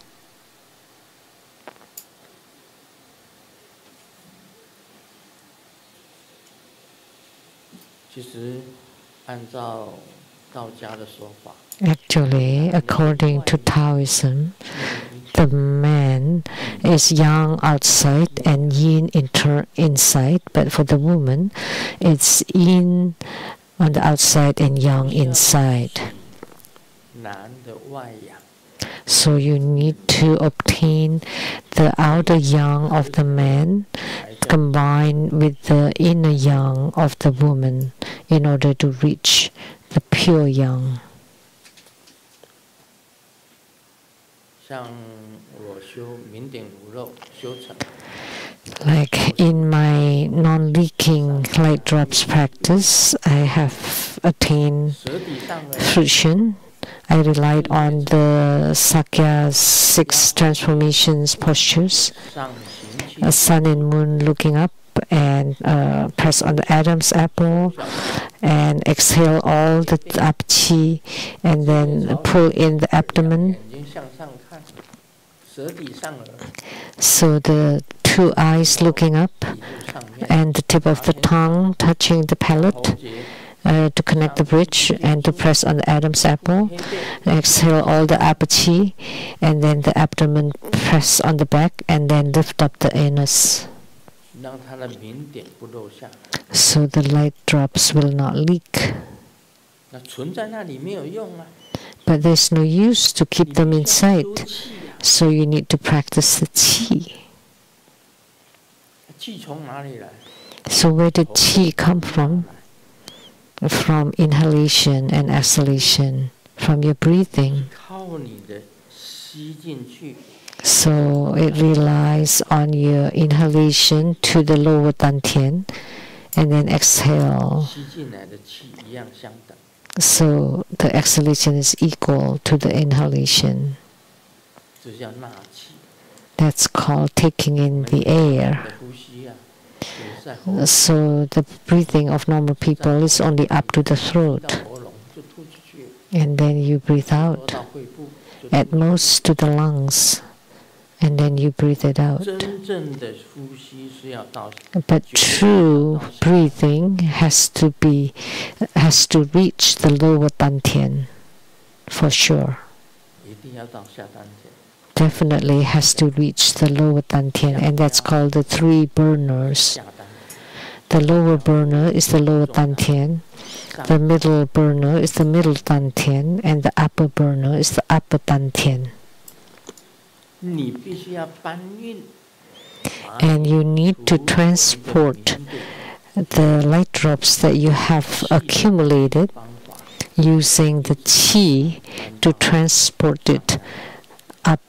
Actually, according to Taoism, the man is yang outside and yin inside, but for the woman, it's yin on the outside and yang inside. So you need to obtain the outer yang of the man combined with the inner yang of the woman in order to reach the pure yang. Like in my non-leaking light drops practice, I have attained fruition. I relied on the Sakya 6 transformations postures, a sun and moon looking up, and press on the Adam's apple, and exhale all the up chi, and then pull in the abdomen. So the 2 eyes looking up, and the tip of the tongue touching the palate to connect the bridge, and to press on the Adam's apple. Exhale all the upper chi, and then the abdomen press on the back, and then lift up the anus. So the light drops will not leak. But there's no use to keep them inside. So you need to practice the qi. So where did qi come from? From inhalation and exhalation, from your breathing. So it relies on your inhalation to the lower dantian, and then exhale. So the exhalation is equal to the inhalation. That's called taking in the air. So the breathing of normal people is only up to the throat. And then you breathe out, at most to the lungs. And then you breathe it out. But true breathing has to reach the lower dantian, for sure. Definitely has to reach the lower dantian, and that's called the 3 burners. The lower burner is the lower dantian, the middle burner is the middle dantian, and the upper burner is the upper dantian. And you need to transport the light drops that you have accumulated using the qi to transport it up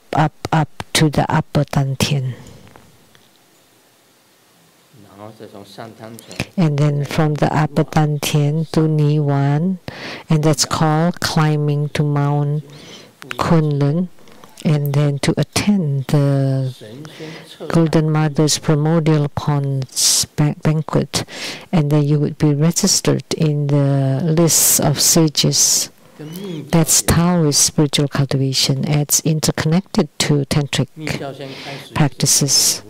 to the upper dantian. And then from the upper dantian to Niwan, and that's called climbing to Mount Kunlun, and then to attend the Golden Mother's primordial ponds banquet, and then you would be registered in the list of sages. That's Taoist spiritual cultivation. It's interconnected to tantric practices.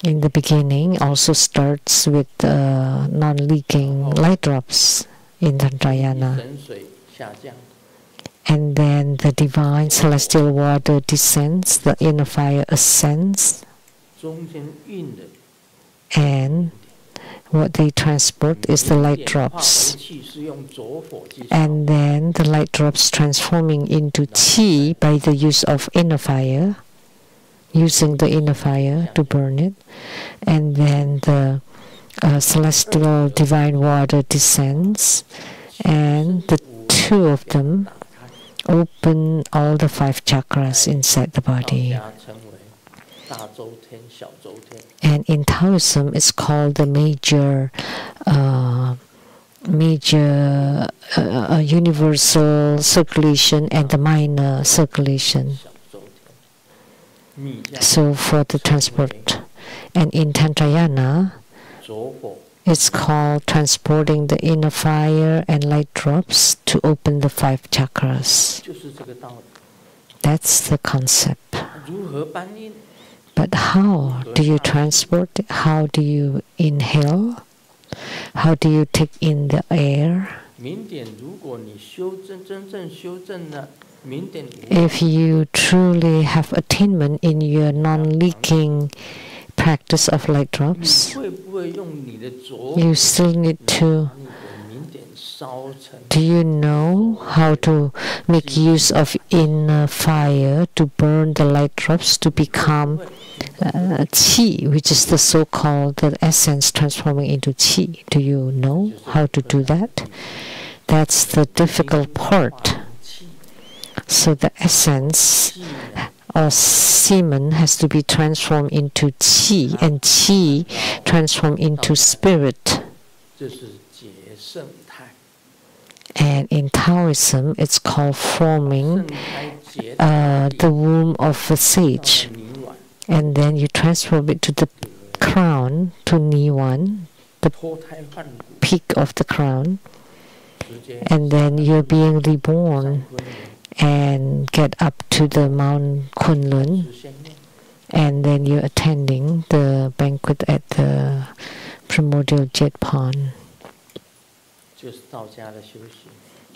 In the beginning, also starts with non-leaking light drops in Tantrayana. And then the divine celestial water descends, the inner fire ascends, and what they transport is the light drops. And then the light drops transforming into qi by the use of inner fire, using the inner fire to burn it. And then the celestial divine water descends, and the 2 of them open all the 5 chakras inside the body. And in Taoism, it's called the major universal circulation and the minor circulation. So for the transport. And in Tantrayana, it's called transporting the inner fire and light drops to open the 5 chakras. That's the concept. But how do you transport it? How do you inhale? How do you take in the air? If you truly have attainment in your non-leaking practice of light drops, you still need to. Do you know how to make use of inner fire to burn the light drops to become qi, which is the so-called the essence transforming into qi? Do you know how to do that? That's the difficult part. So the essence or semen has to be transformed into qi, and qi transformed into spirit. And in Taoism, it's called forming the womb of a sage. And then you transform it to the crown, to Niwan, the peak of the crown. And then you're being reborn and get up to the Mount Kunlun. And then you're attending the banquet at the primordial jet pond.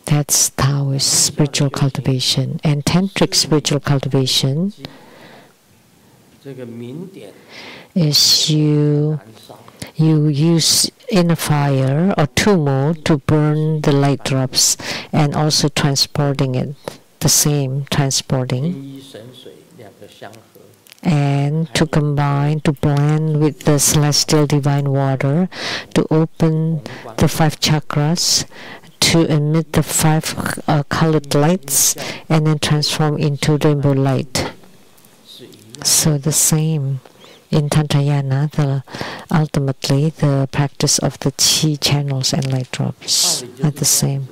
That's Taoist spiritual cultivation. And Tantric spiritual cultivation is you use inner fire or tumo to burn the light drops and also transporting it, the same transporting. And to combine, to blend with the celestial divine water, to open the 5 chakras, to emit the 5 colored lights, and then transform into rainbow light. So the same in Tantrayana, ultimately the practice of the chi channels and light drops are the same.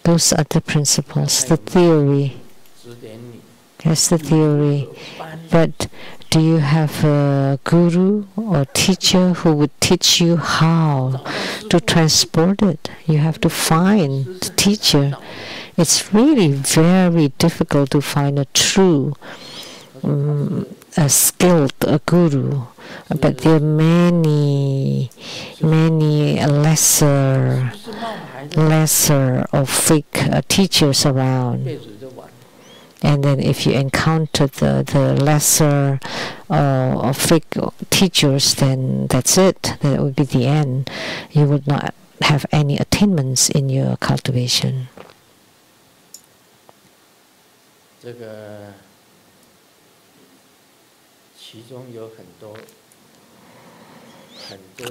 Those are the principles, the theory. That's the theory. But do you have a guru or teacher who would teach you how to transport it? You have to find the teacher. It's really very difficult to find a true, a skilled guru. But there are many lesser or fake teachers around. And then if you encounter the lesser or fake teachers, then that's it. That would be the end. You would not have any attainments in your cultivation.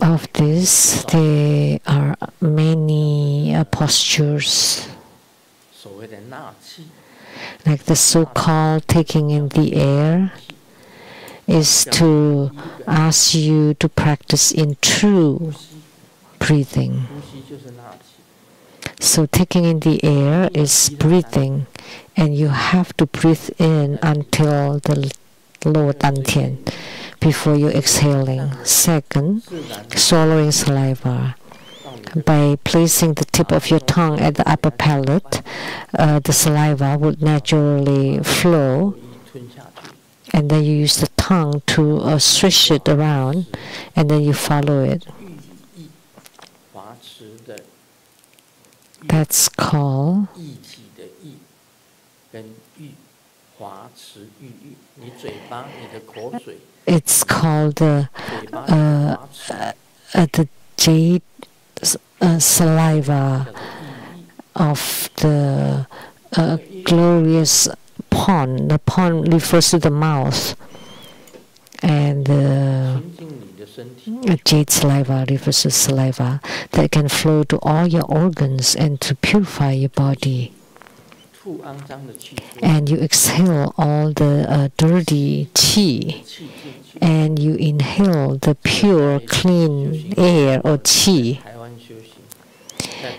Of this, there are many postures. Like the so-called taking in the air is to ask you to practice in true breathing. So taking in the air is breathing, and you have to breathe in until the lower dantian before you're exhaling. Second, swallowing saliva. By placing the tip of your tongue at the upper palate, the saliva would naturally flow, and then you use the tongue to swish it around, and then you follow it. That's called it's called the jade saliva of the glorious pond. The pond refers to the mouth, and the jade saliva refers to saliva that can flow to all your organs and to purify your body. And you exhale all the dirty qi, and you inhale the pure, clean air or qi.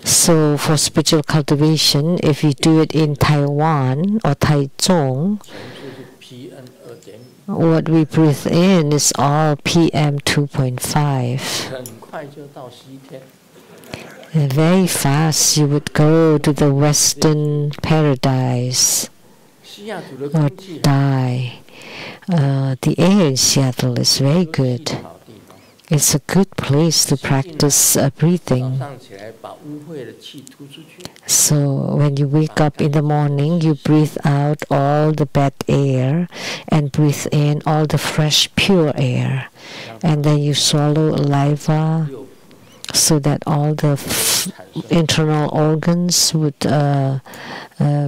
So for spiritual cultivation, if you do it in Taiwan or Taichung, what we breathe in is all PM 2.5. And very fast you would go to the Western paradise or die. The air in Seattle is very good. It's a good place to practice breathing. So when you wake up in the morning, you breathe out all the bad air and breathe in all the fresh, pure air. And then you swallow saliva so that all the internal organs would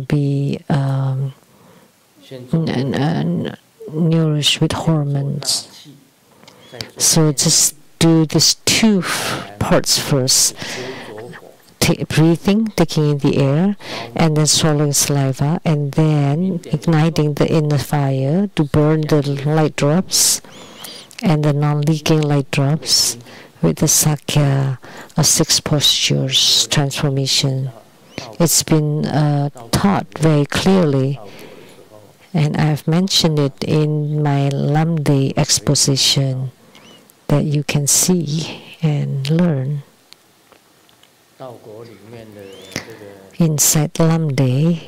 be nourished with hormones. So just do these 2 parts first. breathing, taking in the air, and then swallowing saliva, and then igniting the inner fire to burn the light drops and the non-leaking light drops with the Sakya 6 postures transformation. It's been taught very clearly, and I've mentioned it in my Lamde exposition that you can see and learn. Inside Lamde,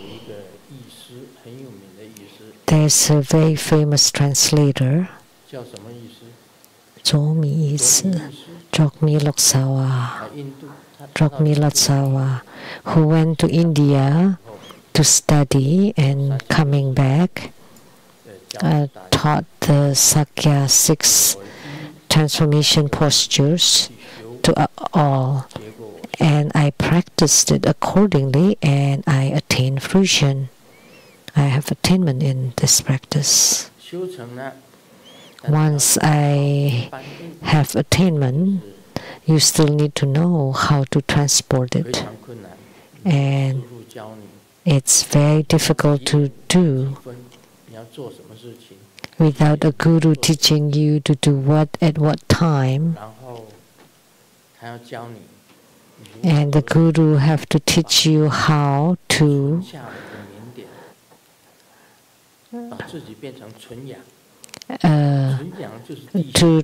there's a very famous translator, 卓米意思 Jogmi-Lok-Sawa, who went to India to study and coming back taught the Sakya 6 transformation postures to all, and I practiced it accordingly, and I attained fruition. I have attainment in this practice. Once I have attainment, you still need to know how to transport it, and it's very difficult to do without a guru teaching you to do what at what time. And the guru have to teach you how to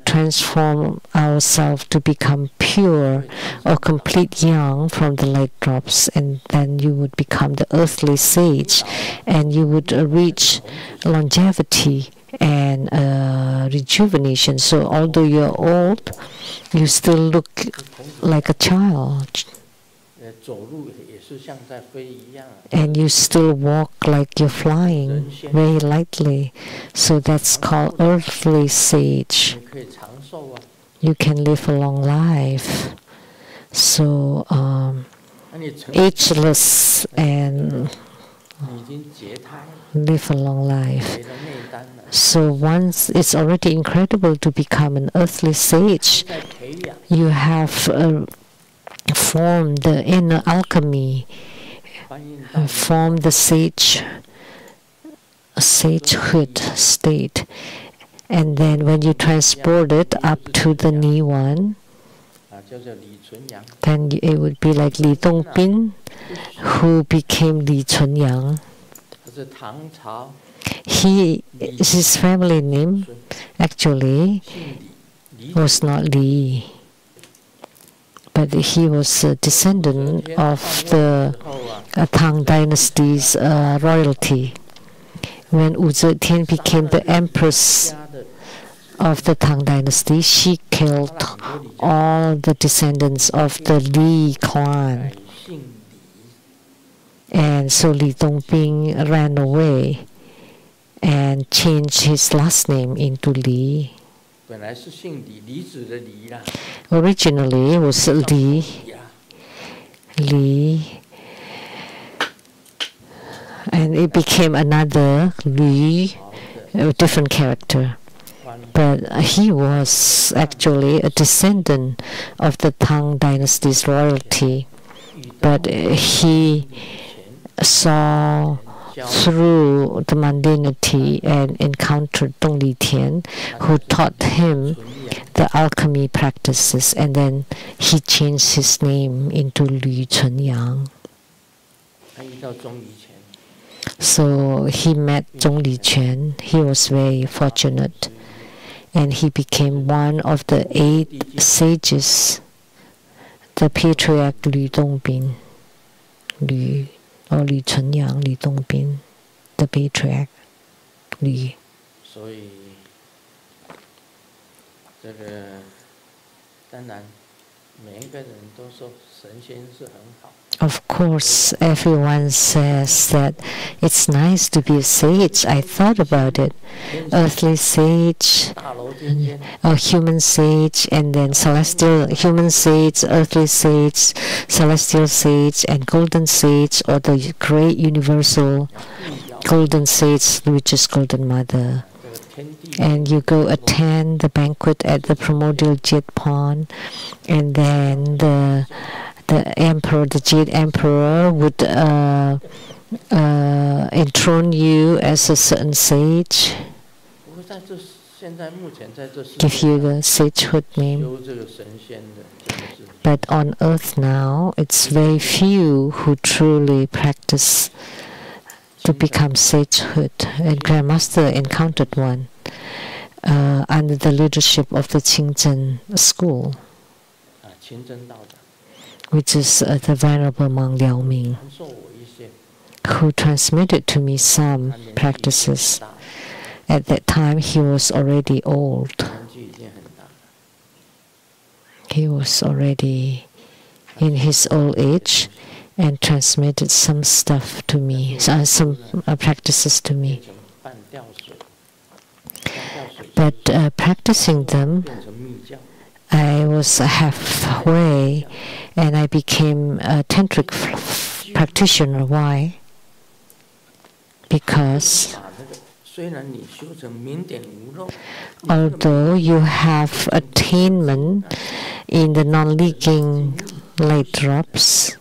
transform ourselves to become pure or complete yang from the light drops, and then you would become the earthly sage, and you would reach longevity and rejuvenation. So although you're old, you still look like a child, and you still walk like you're flying very lightly. So that's called earthly sage. You can live a long life. So ageless and live a long life. So once it's already incredible to become an earthly sage, you have formed the inner alchemy, formed the sagehood state, and then when you transport it up to the Niwan, then it would be like Li Dongbin, who became Li Chunyang. His family name actually was not Li, but he was a descendant of the Tang dynasty's royalty. When Wu Zetian became the empress of the Tang dynasty, she killed all the descendants of the Li clan. And so Li Dongbin ran away and changed his last name into Li. Originally it was Li, and it became another Li, a different character. But he was actually a descendant of the Tang dynasty's royalty. But he saw through the mundanity and encountered Dong Li Tian, who taught him the alchemy practices, and then he changed his name into Li Chunyang. So he met Zhong Liquan. He was very fortunate, and he became one of the 8 sages, the patriarch Li Dongbin, Li Chunyang, Li Dongbin, the patriarch Li. Of course, everyone says that it's nice to be a sage. I thought about it. Earthly sage, a human sage, and then celestial human sage, earthly sage, celestial sage, and golden sage, or the great universal golden sage, which is Golden Mother. And you go attend the banquet at the primordial jet pond, and then the the emperor, the Jade emperor, would enthrone you as a certain sage, give you the sagehood name. But on earth now, it's very few who truly practice to become sagehood. And Grandmaster encountered one under the leadership of the Ching school, which is the Venerable Monk Liao Ming, who transmitted to me some practices. At that time, he was already old. He was already in his old age and transmitted some stuff to me, some practices to me. But practicing them, I was halfway and I became a tantric practitioner. Why? Because although you have attainment in the non-leaking light drops,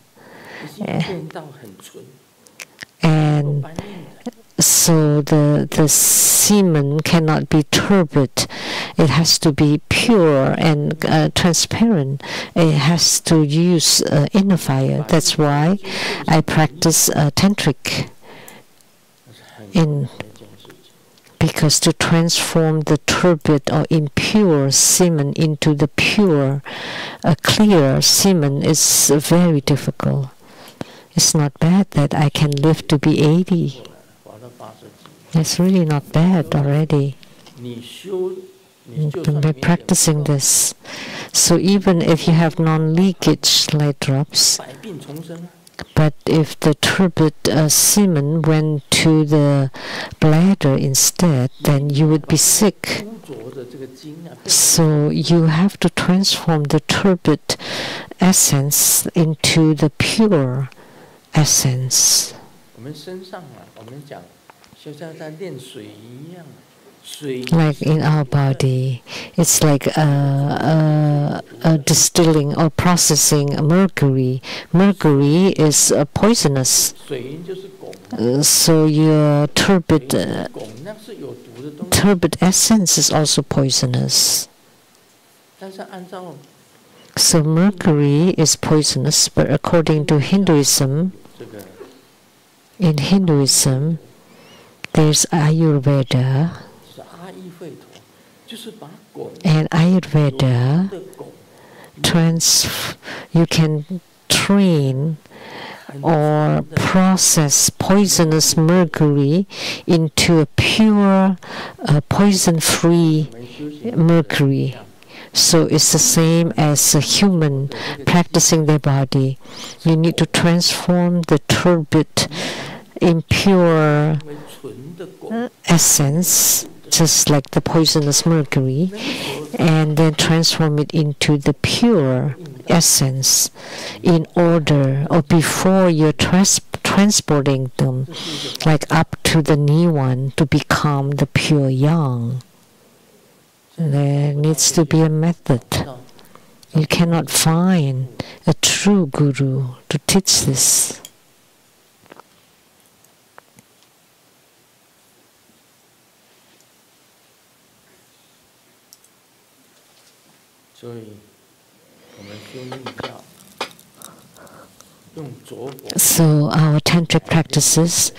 and so the semen cannot be turbid. It has to be pure and transparent. It has to use inner fire. That's why I practice tantric because to transform the turbid or impure semen into the pure, clear semen is very difficult. It's not bad that I can live to be 80. It's really not bad already to be practicing this. So even if you have non-leakage light drops, but if the turbid semen went to the bladder instead, then you would be sick. So you have to transform the turbid essence into the pure essence. Like in our body, it's like distilling or processing mercury. Mercury is poisonous. So your turbid essence is also poisonous. So mercury is poisonous, but according to Hinduism, in Hinduism, there's Ayurveda, and Ayurveda you can train or process poisonous mercury into a pure, poison-free mercury. So it's the same as a human practicing their body. You need to transform the turbid, impure essence, just like the poisonous mercury, and then transform it into the pure essence in order, or before you're transporting them, like up to the Niwan, to become the pure yang. There needs to be a method. You cannot find a true guru to teach this. So our tantric practices,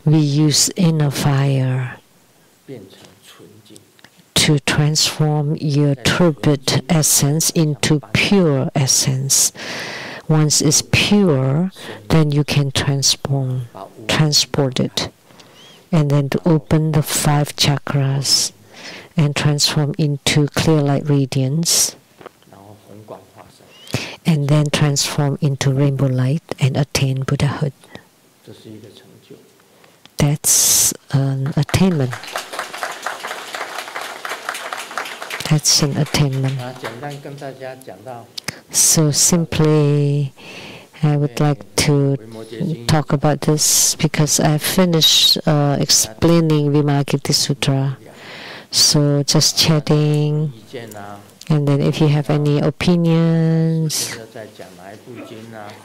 we use inner fire to transform your turbid essence into pure essence. Once it's pure, then you can transport it, and then to open the 5 chakras and transform into clear light radiance, and then transform into rainbow light and attain Buddhahood. That's an attainment. That's an attainment. So simply, I would like to talk about this because I finished explaining Vimalakirti Sutra. So just chatting, and then if you have any opinions,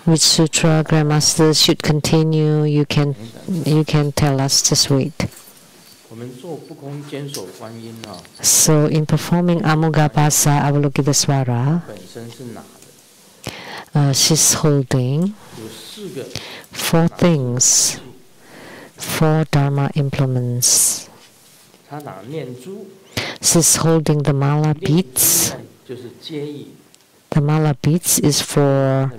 which sutra Grandmaster should continue, you can tell us. Just wait. So in performing Amoghapasa Avalokitesvara, she's holding 4 things, 4 Dharma implements. She's holding the mala beads. The mala beads is for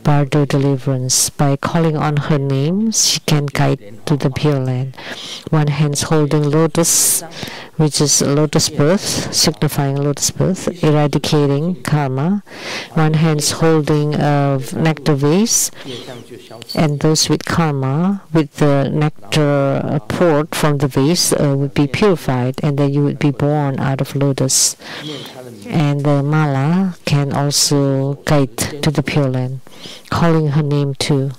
bardo deliverance. By calling on her name, she can guide to the Pure Land. One hand holding lotus, which is lotus birth, signifying lotus birth, eradicating karma. One hand holding a nectar vase, and those with karma, with the nectar poured from the vase, would be purified, and then you would be born out of lotus. And the mala can also guide to the Pure Land, calling her name too.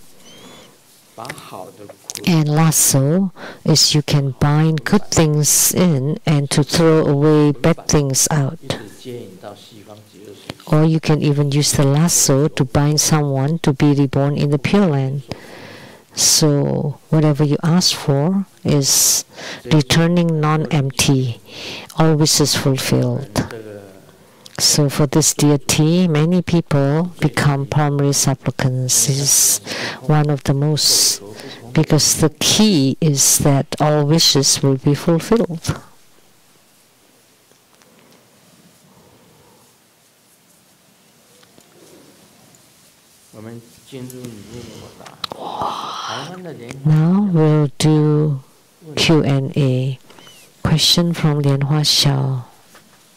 And lasso is you can bind good things in and to throw away bad things out. Or you can even use the lasso to bind someone to be reborn in the Pure Land. So whatever you ask for is returning non-empty, all wishes fulfilled. So for this deity, many people become primary supplicants. This is one of the most, because the key is that all wishes will be fulfilled. Now we'll do Q&A. Question from Lian Xiao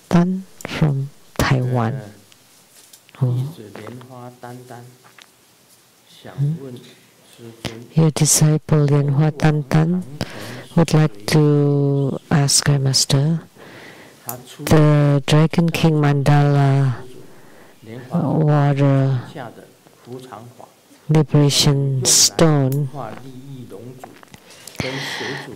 Tan from Taiwan. Your disciple Lian Tan would like to ask Grandmaster, the Dragon King Mandala water liberation stone.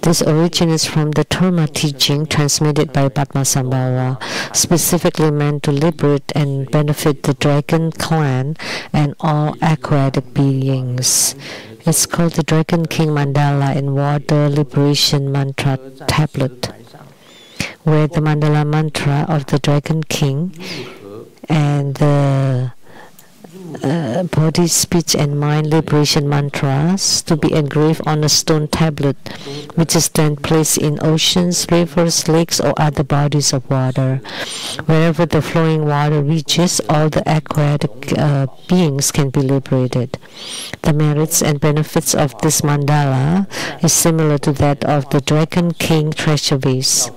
This originates from the Dharma teaching transmitted by Padmasambhava, specifically meant to liberate and benefit the dragon clan and all aquatic beings. It's called the Dragon King Mandala in Water Liberation Mantra Tablet, where the Mandala mantra of the Dragon King and the body, speech, and mind liberation mantras to be engraved on a stone tablet, which is then placed in oceans, rivers, lakes, or other bodies of water. Wherever the flowing water reaches, all the aquatic beings can be liberated. The merits and benefits of this mandala is similar to that of the Dragon King treasure vase.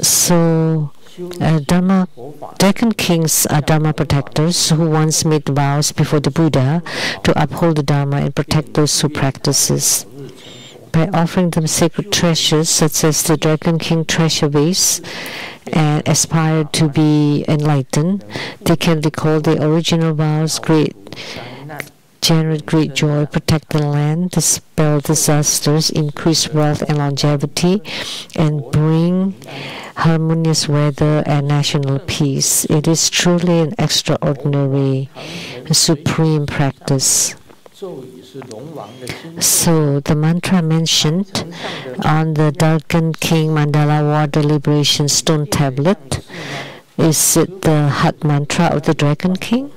So, Dragon Kings are Dharma protectors who once made vows before the Buddha to uphold the Dharma and protect those who practices. By offering them sacred treasures such as the Dragon King treasure vase and aspire to be enlightened, they can recall their original vows, generate great joy, protect the land, dispel disasters, increase wealth and longevity, and bring harmonious weather and national peace. It is truly an extraordinary, supreme practice. So the mantra mentioned on the Dragon King Mandala Water Liberation Stone Tablet, is it the heart mantra of the Dragon King?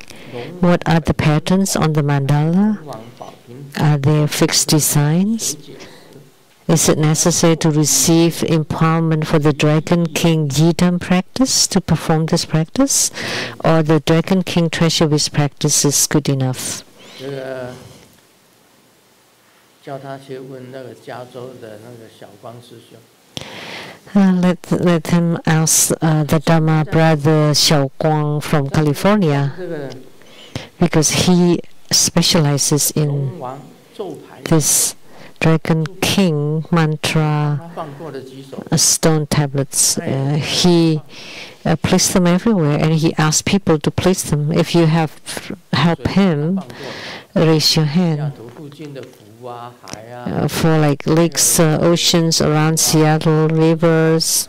What are the patterns on the mandala? Are there fixed designs? Is it necessary to receive empowerment for the Dragon King Yidam practice to perform this practice? Or the Dragon King treasure vase practice is good enough? Let him ask the Dharma brother Xiao Guang from California, because he specializes in this Dragon King mantra stone tablets. He placed them everywhere, and he asked people to place them. If you have helped him, raise your hand. For like lakes, oceans around Seattle, rivers,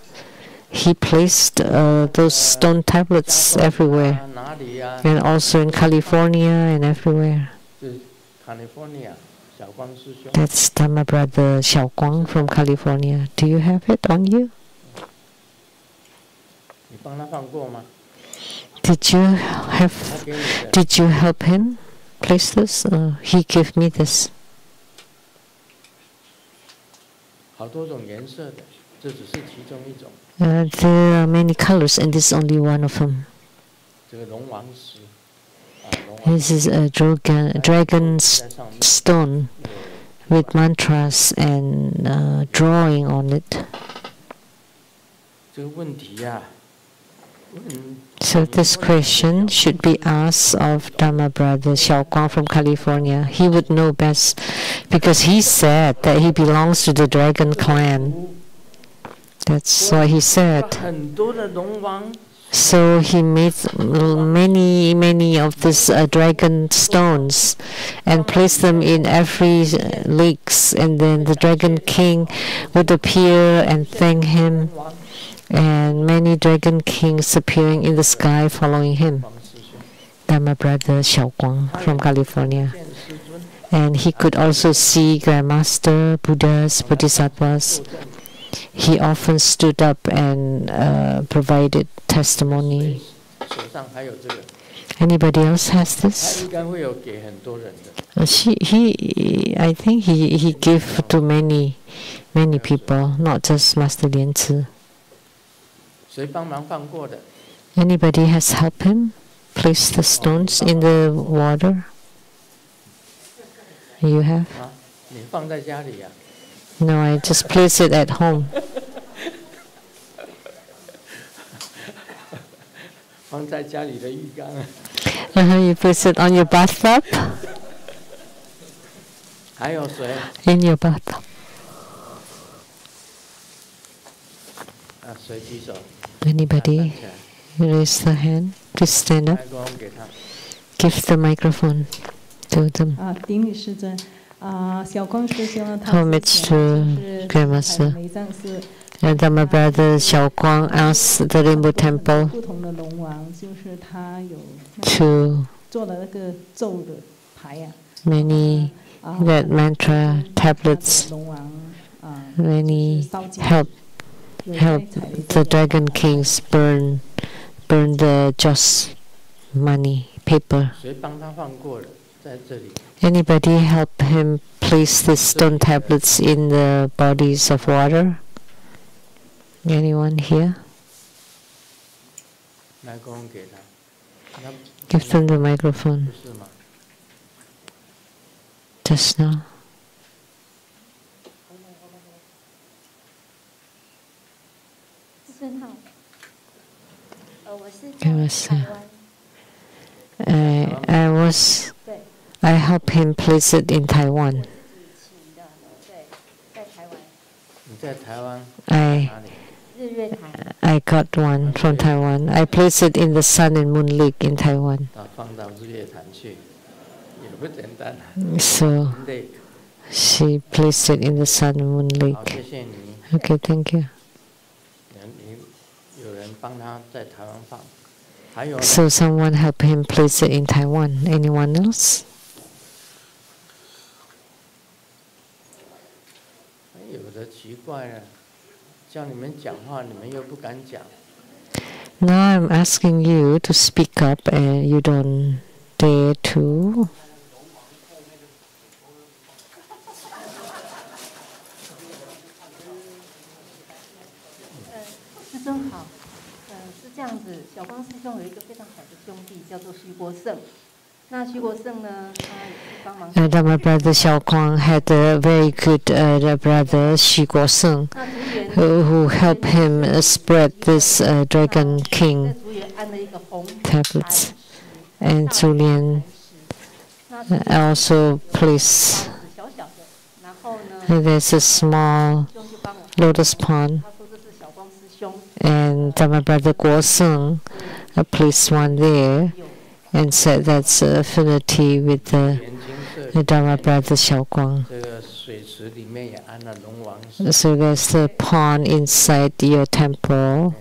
he placed those stone tablets everywhere. and also in California and everywhere. That's Dharma brother Xiaoguang from California. Do you have it on you? Did you help him place this? He gave me this. There are many colors, and this is only one of them. This is a dragon stone with mantras and drawing on it. So this question should be asked of Dharma brother Xiaoguang from California. He would know best because he said that he belongs to the dragon clan. That's what he said. So he made many of these dragon stones and placed them in every lakes, and then the dragon king would appear and thank him, and many dragon kings appearing in the sky following him. Dharma brother Xiaoguang from California. And he could also see Grandmaster Buddhas, Bodhisattvas. He often stood up and provided testimony. Anybody else has this? I think he gave to many people, not just Master Lian Zi. Anybody has helped him place the stones in the water? You have? No, I just place it at home. You place it on your bathtub? In your bathtub. Anybody raise the hand? Please stand up. Give the microphone to them. Homage to Grandmaster. And Dharma brother Xiaoguang asked the Rainbow Temple to many that mantra tablets, many help the dragon kings burn the just money paper. Anybody help him place the stone tablets in the bodies of water? Anyone here? Give them the microphone. Just now. I helped him place it in Taiwan. I got one from Taiwan. I placed it in the Sun and Moon Lake in Taiwan. So she placed it in the Sun and Moon Lake. Okay, thank you. So someone helped him place it in Taiwan. Anyone else? Now I'm asking you to speak up and you don't dare to. Dharma brother Xiaoguang had a very good brother Xu Guoseng who helped him spread this dragon king tablets, and Zulian also placed. There's a small lotus pond, and Dharma brother Guoseng placed one there and said that's affinity with the Dharma brother Xiaoguang. So there's the pond inside your temple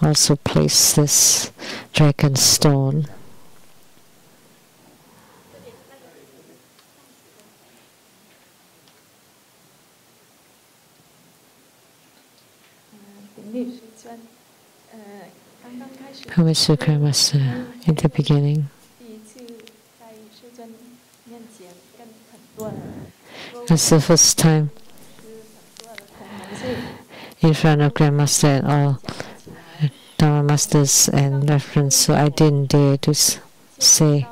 also place this dragon stone. Permission, Grandmaster, in the beginning, it's the first time in front of Grandmaster and all Dharma masters and reference, so I didn't dare to say.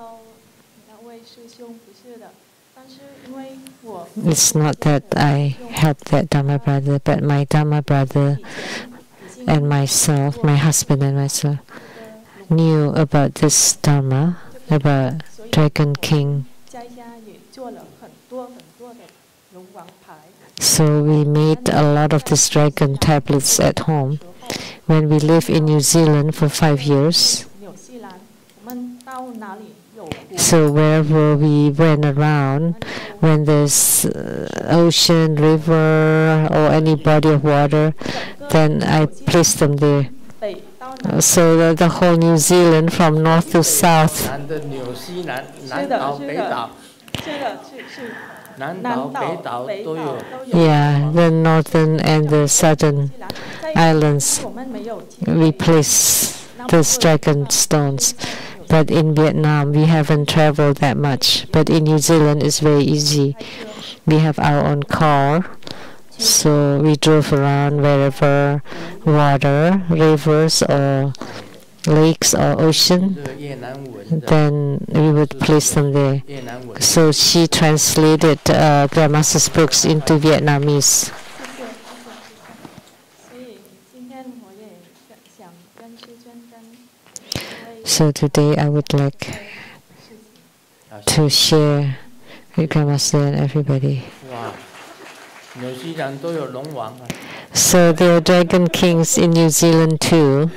It's not that I helped that Dharma brother, but my Dharma brother and myself, my husband and myself, knew about this Dharma, about Dragon King. So we made a lot of these dragon tablets at home. When we lived in New Zealand for 5 years, so wherever we went around, when there's ocean, river, or any body of water, then I placed them there. So the whole New Zealand from north to south. Yeah, the northern and the southern islands, we place those dragon stones. But in Vietnam, we haven't traveled that much. But in New Zealand, it's very easy. We have our own car, so we drove around wherever water, rivers, or lakes or ocean, then we would place them there. So she translated Grandmaster's books into Vietnamese. So today I would like to share with Grandmaster and everybody. So there are dragon kings in New Zealand too.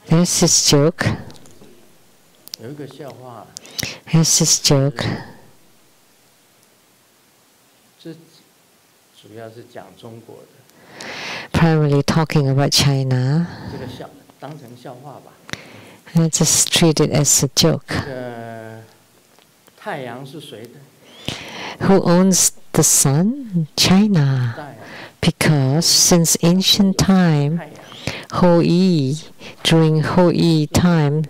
There's this joke. Here's this joke. Primarily talking about China. I just treat it as a joke. Who owns the sun? China. Because since ancient time, during Ho-yi time,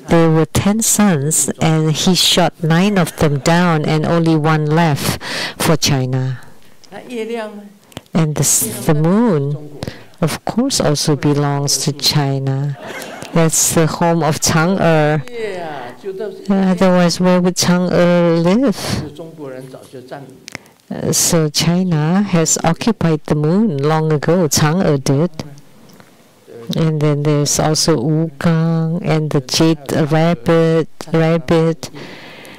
there were 10 suns, and he shot 9 of them down, and only 1 left for China. And the moon, of course, also belongs to China. That's the home of Chang'e. Otherwise, where would Chang'e live? So China has occupied the moon long ago. Chang'e did. And then there's also Wugang and the jade rabbit,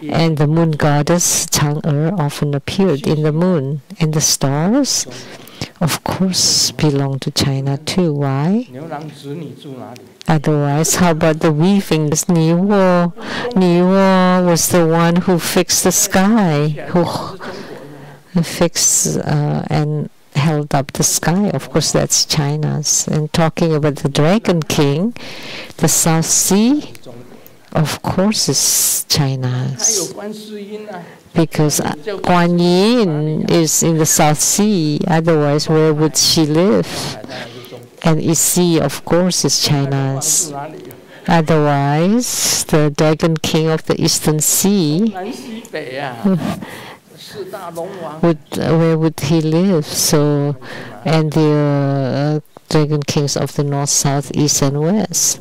and the moon goddess Chang'e often appeared in the moon. And the stars, of course, belong to China too. Why? Otherwise, how about the weaving? Niwo was the one who fixed the sky, who fixed and held up the sky. Of course, that's China's. And talking about the Dragon King, the South Sea, of course, is China's. Because Guan Yin is in the South Sea. Otherwise, where would she live? And Isi, of course, is China's. Otherwise, the Dragon King of the Eastern Sea, where would he live? So, and the Dragon Kings of the North, South, East, and West.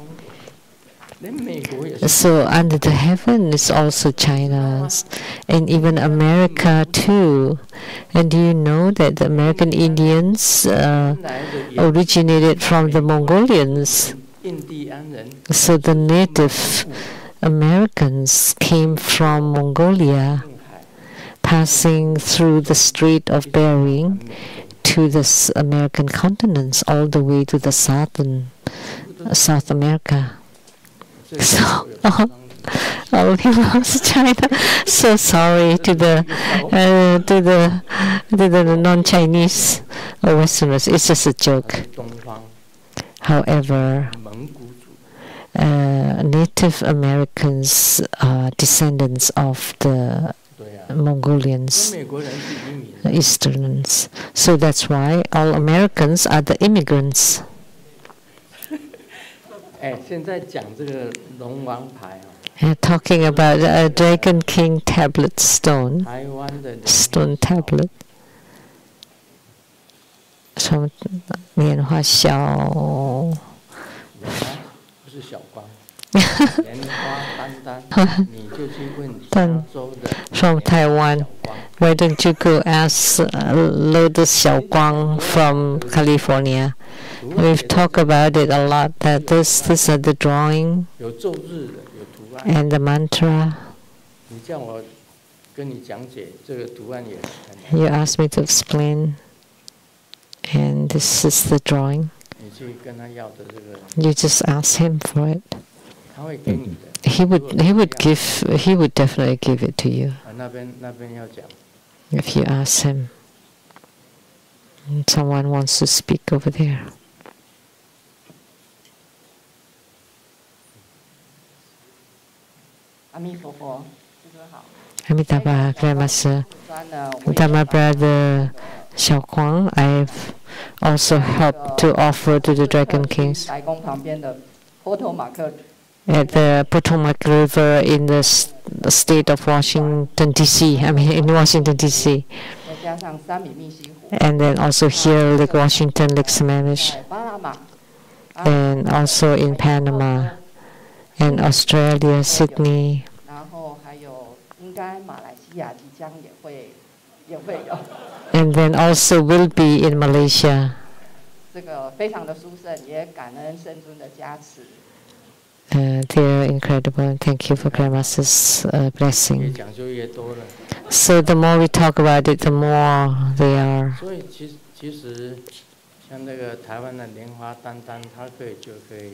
So under the heaven is also China's, and even America too. And do you know that the American Indians originated from the Mongolians? So the Native Americans came from Mongolia, passing through the Strait of Bering to the American continents, all the way to the South America. So Oh, he loves China. So sorry to the non-Chinese or Westerners. It's just a joke. However, Native Americans are descendants of the Mongolians, Easterns. So that's why all Americans are the immigrants. Talking about a Dragon King tablet stone tablet. 从棉花小。From Taiwan, why don't you go ask Lotus Xiaoguang from California? We've talked about it a lot, that this is the drawing and the mantra. You asked me to explain, and this is the drawing. You just ask him for it. He would definitely give it to you if you ask him. Someone wants to speak over there. Amitabha, Grandmaster. Dharma brother Xiaoguang, I've also helped to offer to the Dragon Kings at the Potomac River in the state of Washington, D.C. In Washington, D.C. And then also here, Lake Washington, Lake Sammamish, and also in Panama, and Australia, Sydney. And then also will be in Malaysia. They're incredible. Thank you for Grandmaster's blessing. So the more we talk about it, the more they are.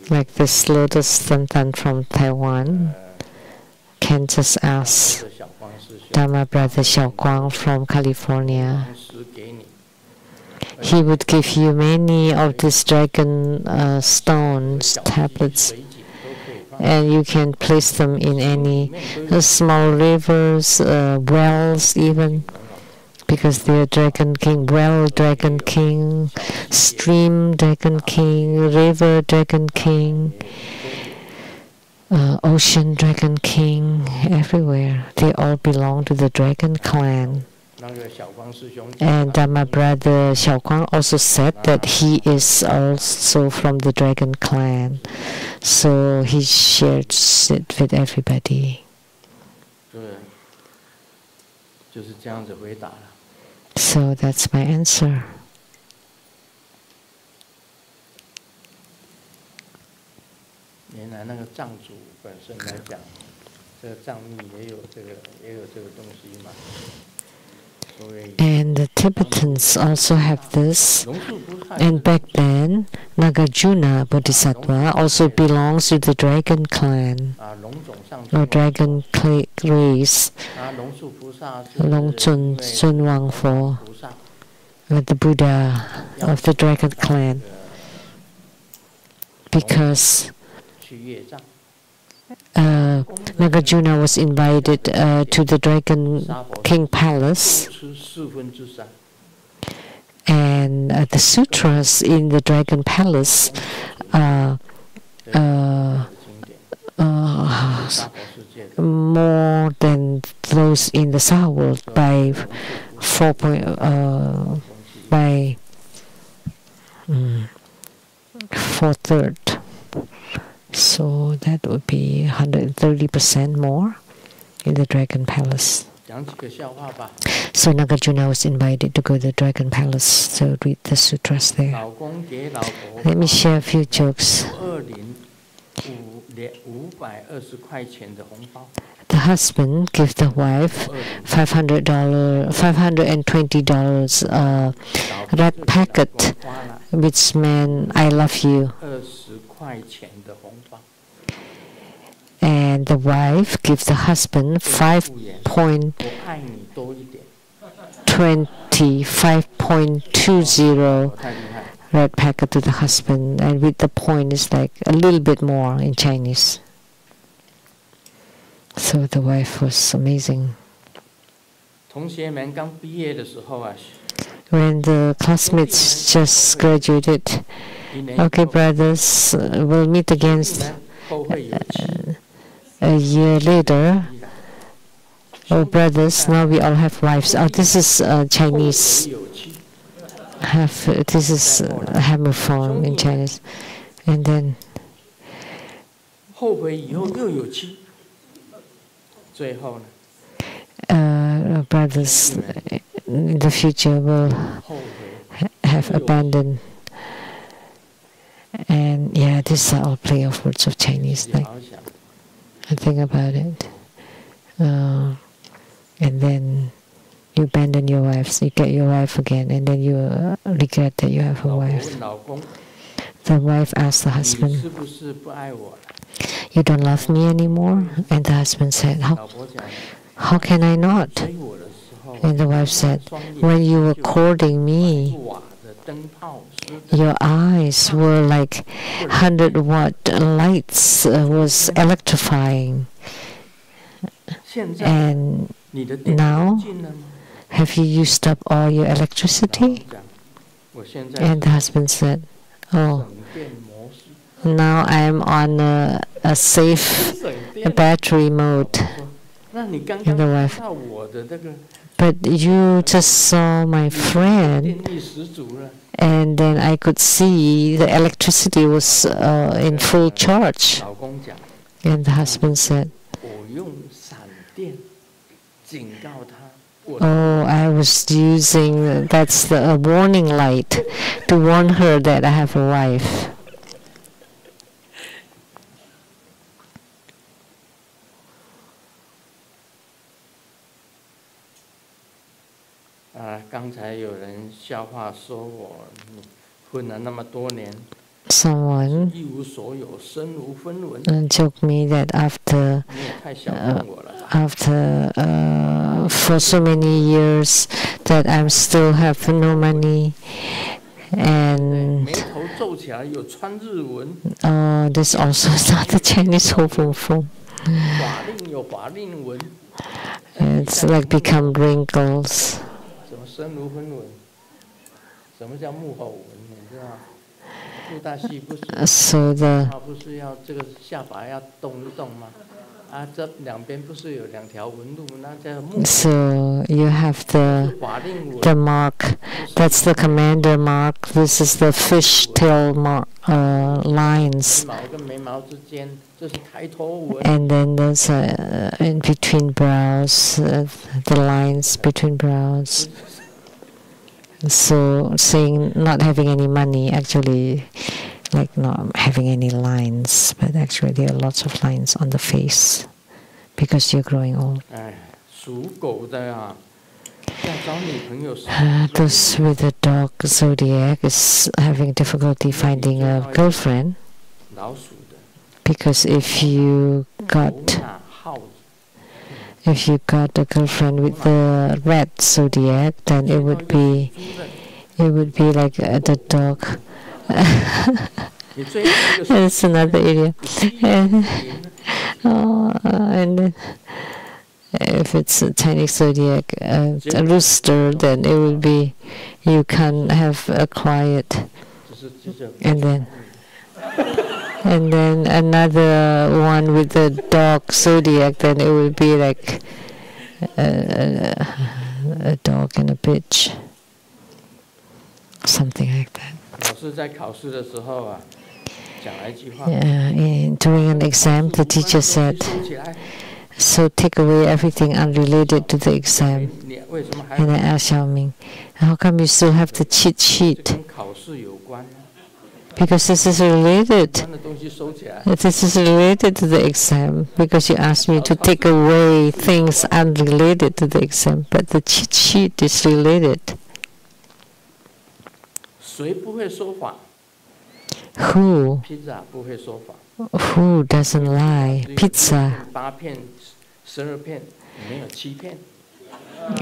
Like this Lotus Tantan from Taiwan can just ask Dharma brother Xiaoguang from California. He would give you many of these dragon stones, tablets, and you can place them in any small rivers, wells even, because they're Dragon King, well Dragon King, stream Dragon King, river Dragon King, ocean Dragon King, everywhere. They all belong to the Dragon clan. And my brother Xiaoguang also said that he is also from the Dragon clan. So he shares it with everybody. So that's my answer. And the Tibetans also have this. And back then, Nagarjuna Bodhisattva also belongs to the Dragon clan, or Dragon race, Longzun Zunwangfo, the Buddha of the Dragon clan. Because Nagarjuna was invited to the Dragon King Palace, and the sutras in the Dragon Palace more than those in the South world by 4/3. So that would be 130% more in the Dragon Palace. So Nagarjuna was invited to go to the Dragon Palace to read the sutras there. Let me share a few jokes. The husband gave the wife $520 red packet, which meant "I love you." And and the wife gives the husband 5.20 red packet to the husband, and with the point is like a little bit more in Chinese. So the wife was amazing. When the classmates just graduated, okay, brothers, we'll meet again a year later. Oh, brothers, now we all have wives. Oh, this is Chinese. This is hammer form in Chinese. And then brothers in the future will have abandoned. And yeah, these are all play of words of Chinese. Like, I think about it. And then you abandon your wives, you get your wife again, and then you regret that you have a wife. The wife asks the husband, "You don't love me anymore?" And the husband said, How can I not? And the wife said, "When you were courting me, your eyes were like 100-watt lights, was electrifying. And now, have you used up all your electricity?" And the husband said, "Oh, now I'm on a safe battery mode." And the wife, "But you just saw my friend, and then I could see the electricity was in full charge." And the husband said, "Oh, I was using, that's the warning light to warn her that I have a wife." Someone joked me that after for so many years that I'm still have no money, and this also is not the Chinese Hofu form. It's like become wrinkles. So you have the mark. That's the commander mark. This is the fishtail mark, lines. And then there's in between brows, the lines between brows. So saying not having any money, actually like not having any lines, but actually there are lots of lines on the face because you're growing old. Those with the dog zodiac is having difficulty finding a girlfriend, because if you got a girlfriend with the red zodiac, then it would be like the dog. That's another area. And then if it's a Chinese zodiac, a rooster, then it would be you can have a quiet, and then another one with the dog zodiac, then it would be like a dog and a bitch, something like that. During an exam, the teacher said, "So take away everything unrelated to the exam." And I asked Xiaoming, "How come you still have the cheat sheet?" Because this is related. This is related to the exam, because you asked me to take away things unrelated to the exam, but the cheat sheet is related. Who Who doesn't lie? Pizza.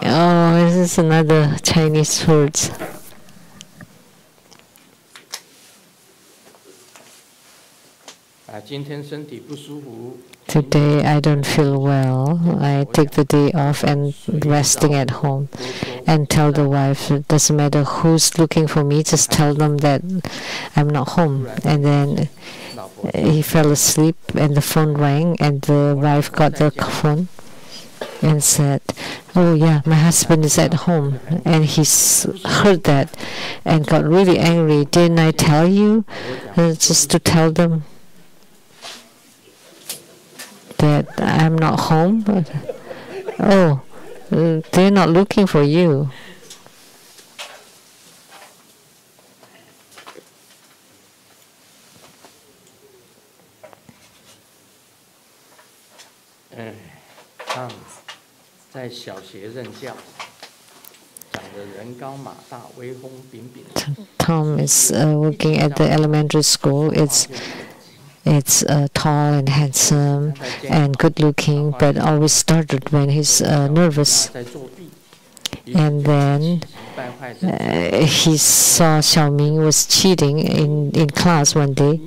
Oh, this is another Chinese word. Today I don't feel well. I take the day off and resting at home and tell the wife, it doesn't matter who's looking for me, just tell them that I'm not home. And then he fell asleep and the phone rang and the wife got the phone and said, oh yeah, my husband is at home. And he heard that and got really angry. Didn't I tell you? Just to tell them that I'm not home. Oh, they're not looking for you. Tom is working at the elementary school. It's tall and handsome and good-looking, but always started when he's nervous. And then he saw Xiaoming was cheating in class one day,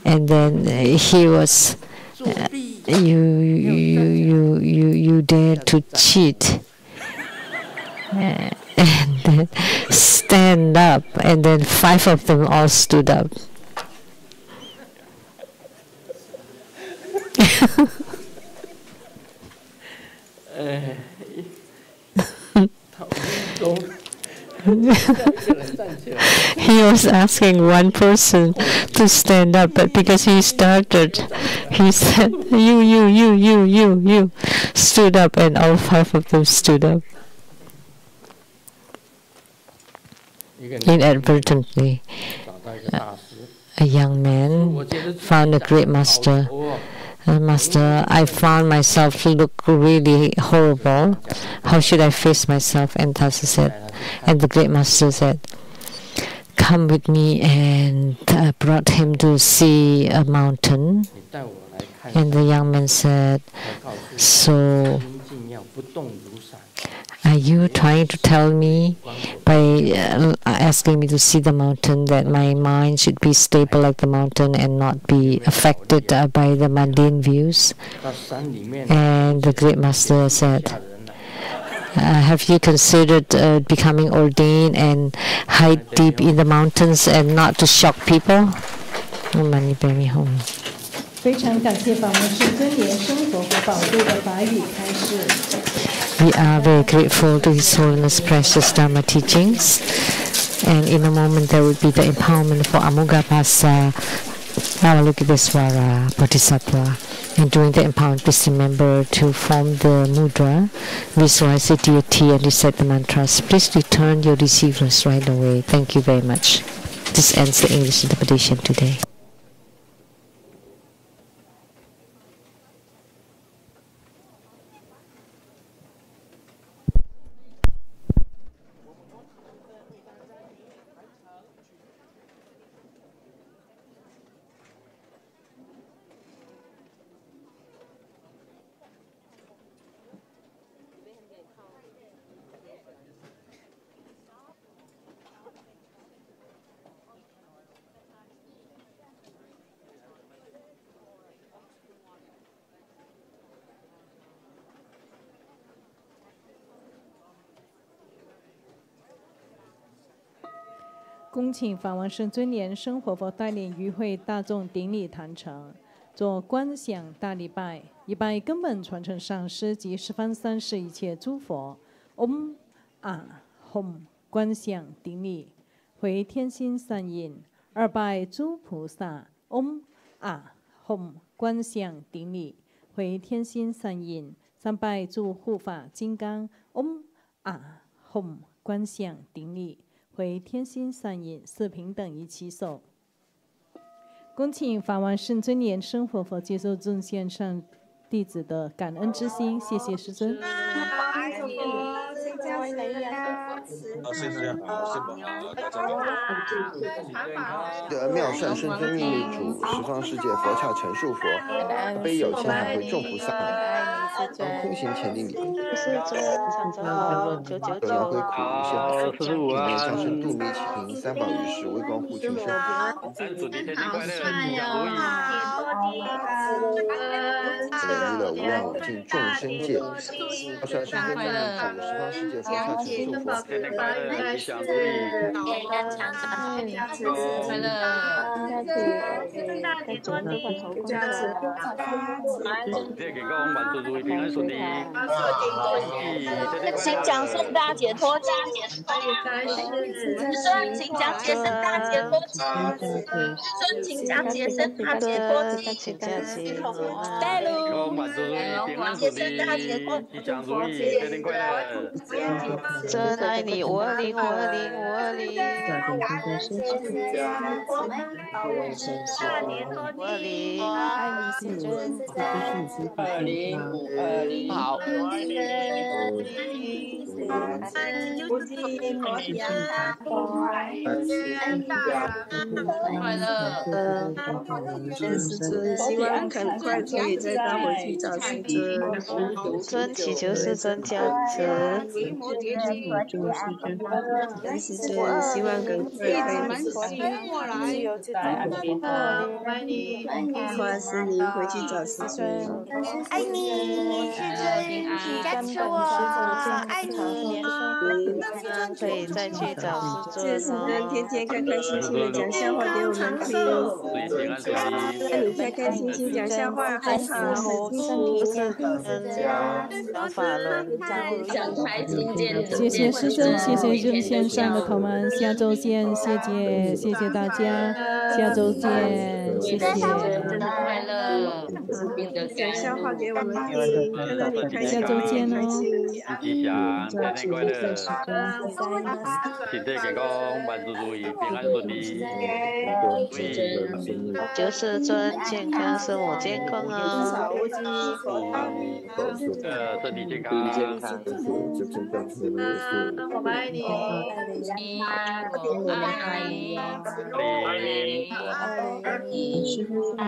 and then he was, you dared to cheat, and then stand up, and then 5 of them all stood up. He was asking one person to stand up, but because he started, he said, you, stood up, and all 5 of them stood up. Inadvertently, a young man found a great master. Master, I found myself to look really horrible. How should I face myself? And Tassa said, and the great master said, come with me, and brought him to see a mountain. And the young man said, so are you trying to tell me by asking me to see the mountain that my mind should be stable like the mountain and not be affected by the mundane views? And the great master said, have you considered becoming ordained and hide deep in the mountains and not to shock people? Money bear me home. 非常感谢法门师尊严生活和宝贵的法语开示。 We are very grateful to His Holiness precious Dharma teachings, and in a moment there will be the empowerment for Amoghapasa Bodhisattva. And during the empowerment, please remember to form the mudra, visualize the deity, and recite the mantras. Please return your receivers right away. Thank you very much. This ends the English interpretation today. « 恭请法王圣尊严生活佛带领与会大众顶礼坛城，做观想大礼拜，以拜根本传承上师及十方三世一切诸佛。嗡啊吽，观想顶礼，回天心三印。2拜诸菩萨。嗡啊吽，观想顶礼，回天心三印。3拜诸护法金刚。嗡啊吽，观想顶礼。 回天心三印4平等一起手，恭请法王圣尊严生活佛接受众线上弟子的感恩之心，谢谢师尊。是这样，是吗？的妙善圣尊命律主，十方世界佛刹陈述佛，悲有千海会众菩萨，空行前定理，有人会苦无限，里面将生度迷情，三宝于世，微光护群生。娱乐无量无尽众生界，妙善圣尊命律主，十方世界佛刹陈述佛，吉祥如意，快健康万事如意，平安顺利。请讲圣诞节托经，请讲解圣诞节托经，请讲解圣诞节托经，请假期，带路，万事如意，平安顺利，吉祥如意，新年快乐。真爱你520，爱你是真20，520，好。快乐。师尊，希望很快可以再搭回去找师尊。尊祈求师尊加持。师尊，希望很快可以自由自在。花师你回去找师尊。爱你，师尊，请加持我，爱你。可以再去找师尊。谢谢师尊，天天开开心心的讲笑话给我们听。那你开开心心讲笑话，很好，身体健康，小法轮，谢谢师尊，谢谢热线上的朋友们，下周见，谢谢大家，下周见，谢谢。快乐，讲笑话给我们听，看到你开心，下周见哦。吉祥，天天快乐，身体健康，万事如意，平安顺利。求师尊健康，师母健康啊！身体健康，我们爱你，我们爱你。师父爱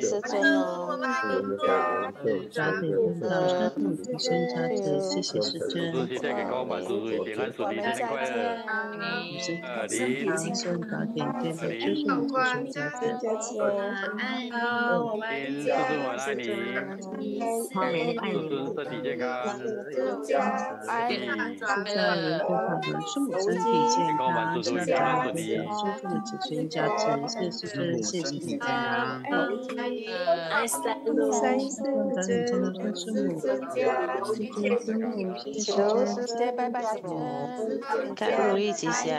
师尊哦。提升加持，谢谢师尊。身体健康，万事如意，平安顺利，新年快乐。提升早点见的就是你提升加持。我们爱你，爱你，身体健康，爱你，祝在人非常的父母身体健康，希望大家师父的提升加持，谢谢师尊，谢谢你健康。三世尊，求师尊拜拜师尊，健康如意吉祥。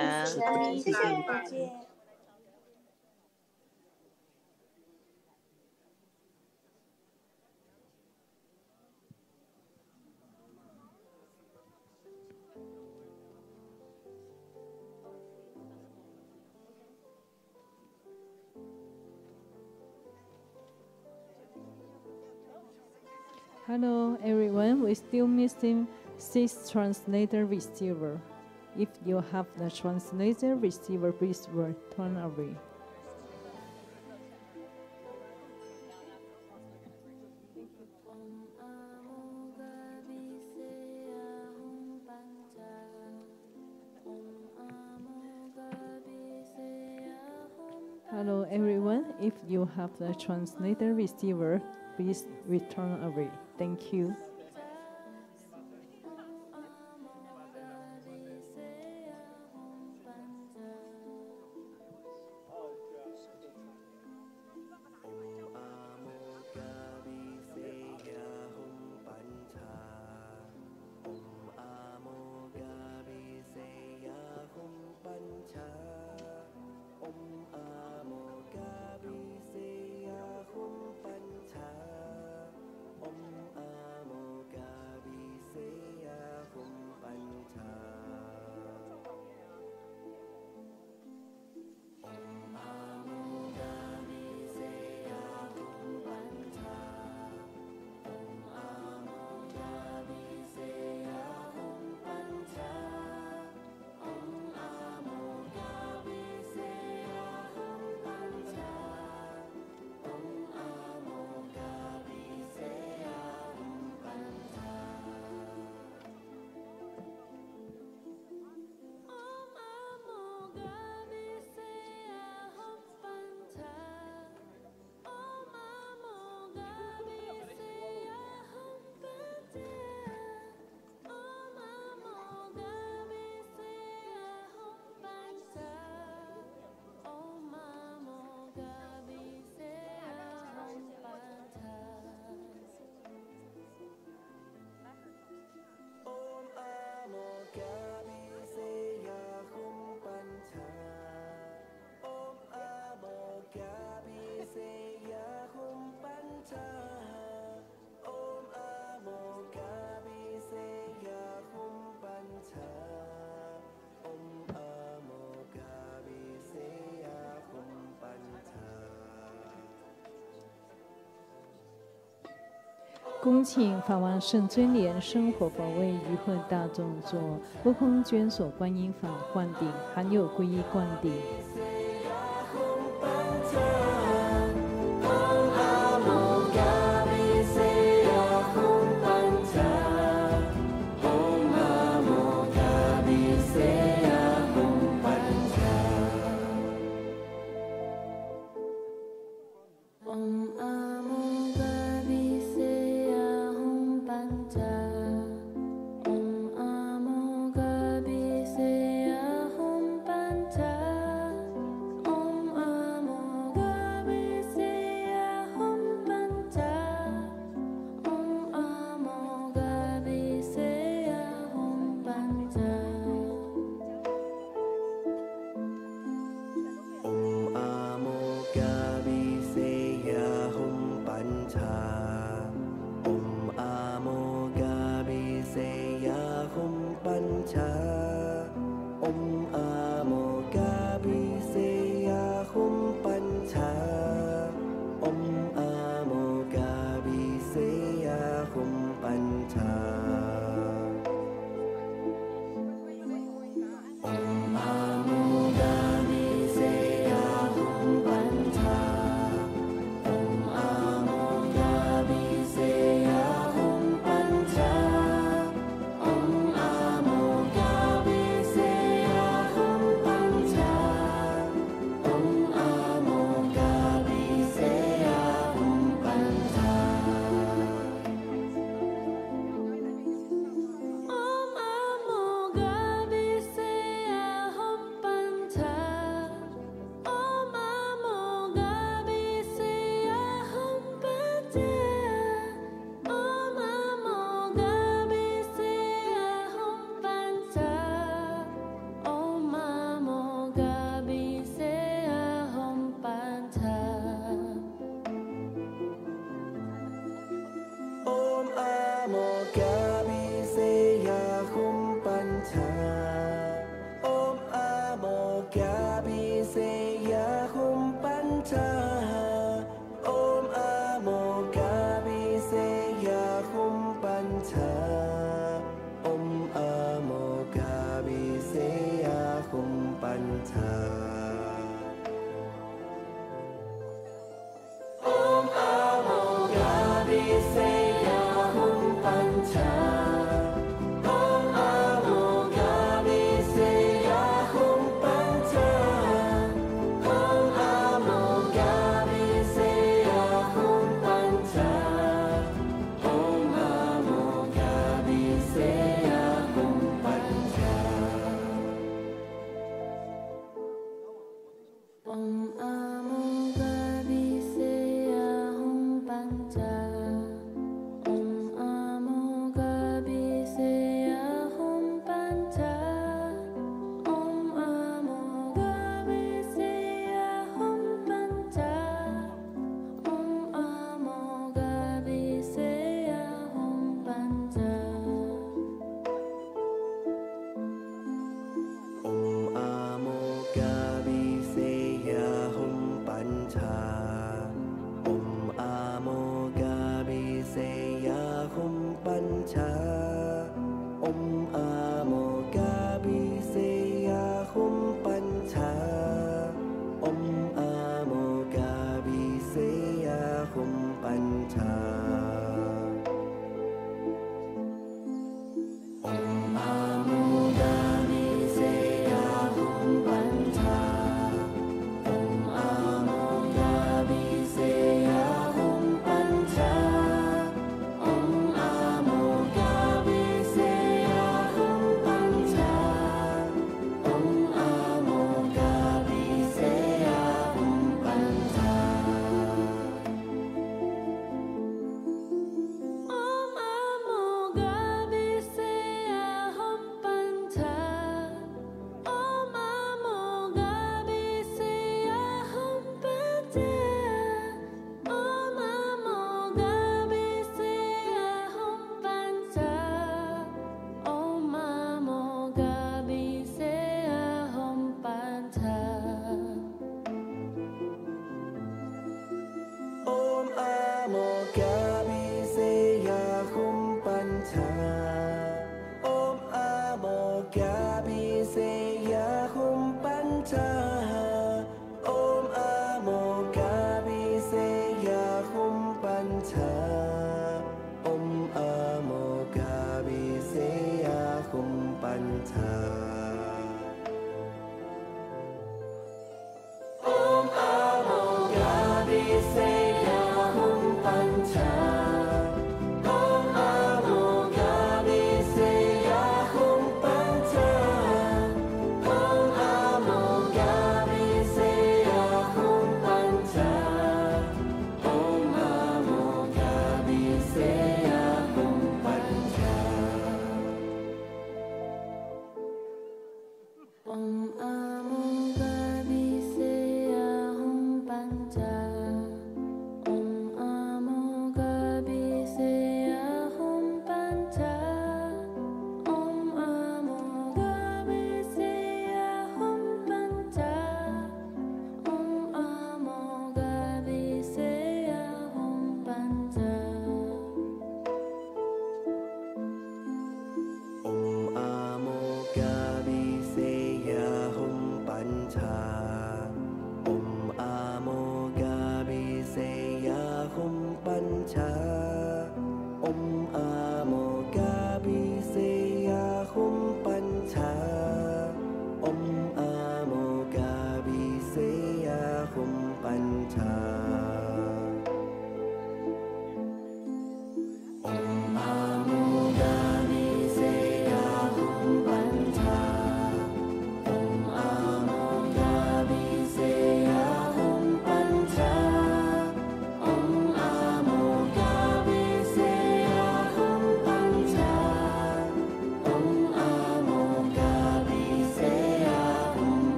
Hello everyone, we're still missing 6 translator receiver. If you have the translator receiver, please turn away. Hello everyone, if you have the translator receiver, please return away. Thank you. 恭请法王圣尊莲生活佛为与会大众做不空捐所观音法灌顶，含有皈依灌顶。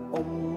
Om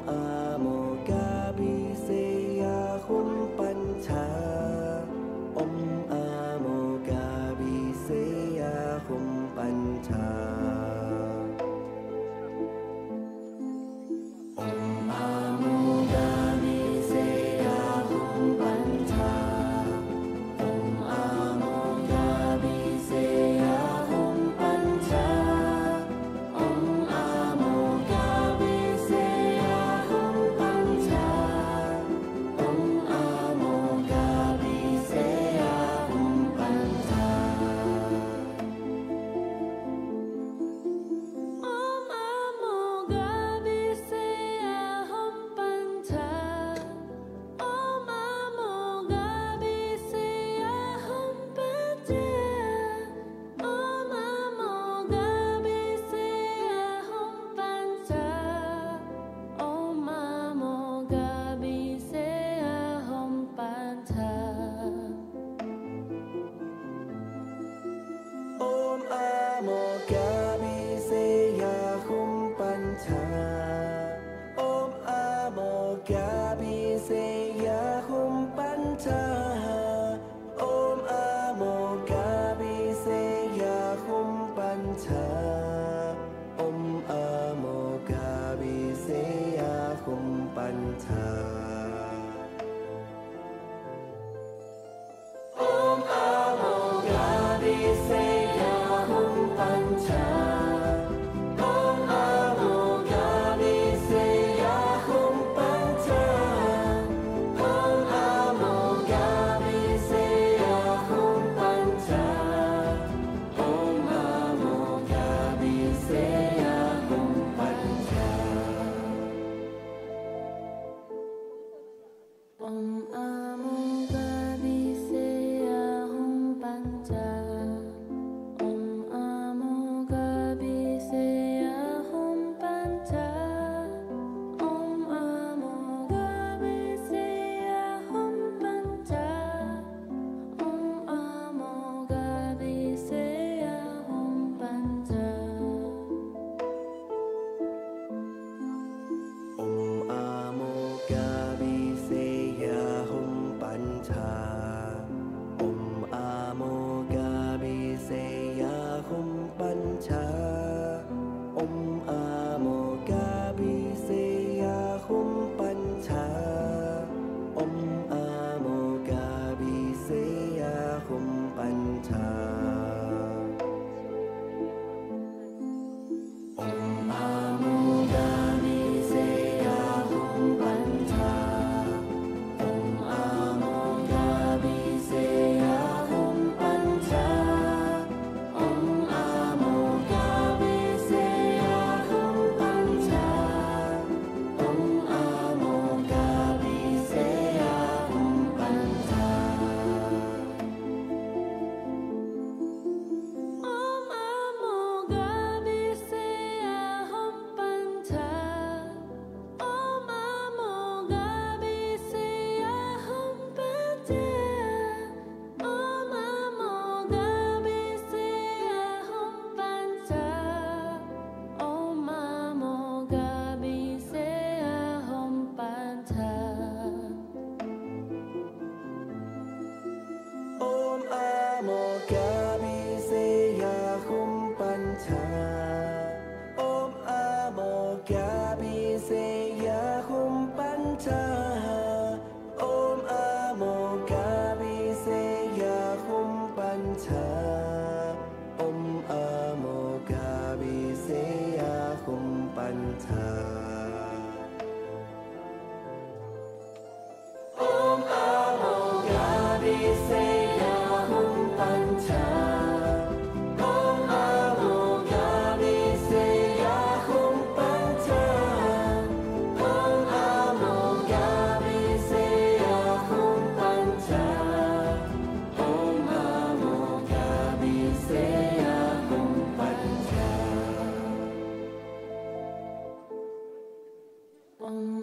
Om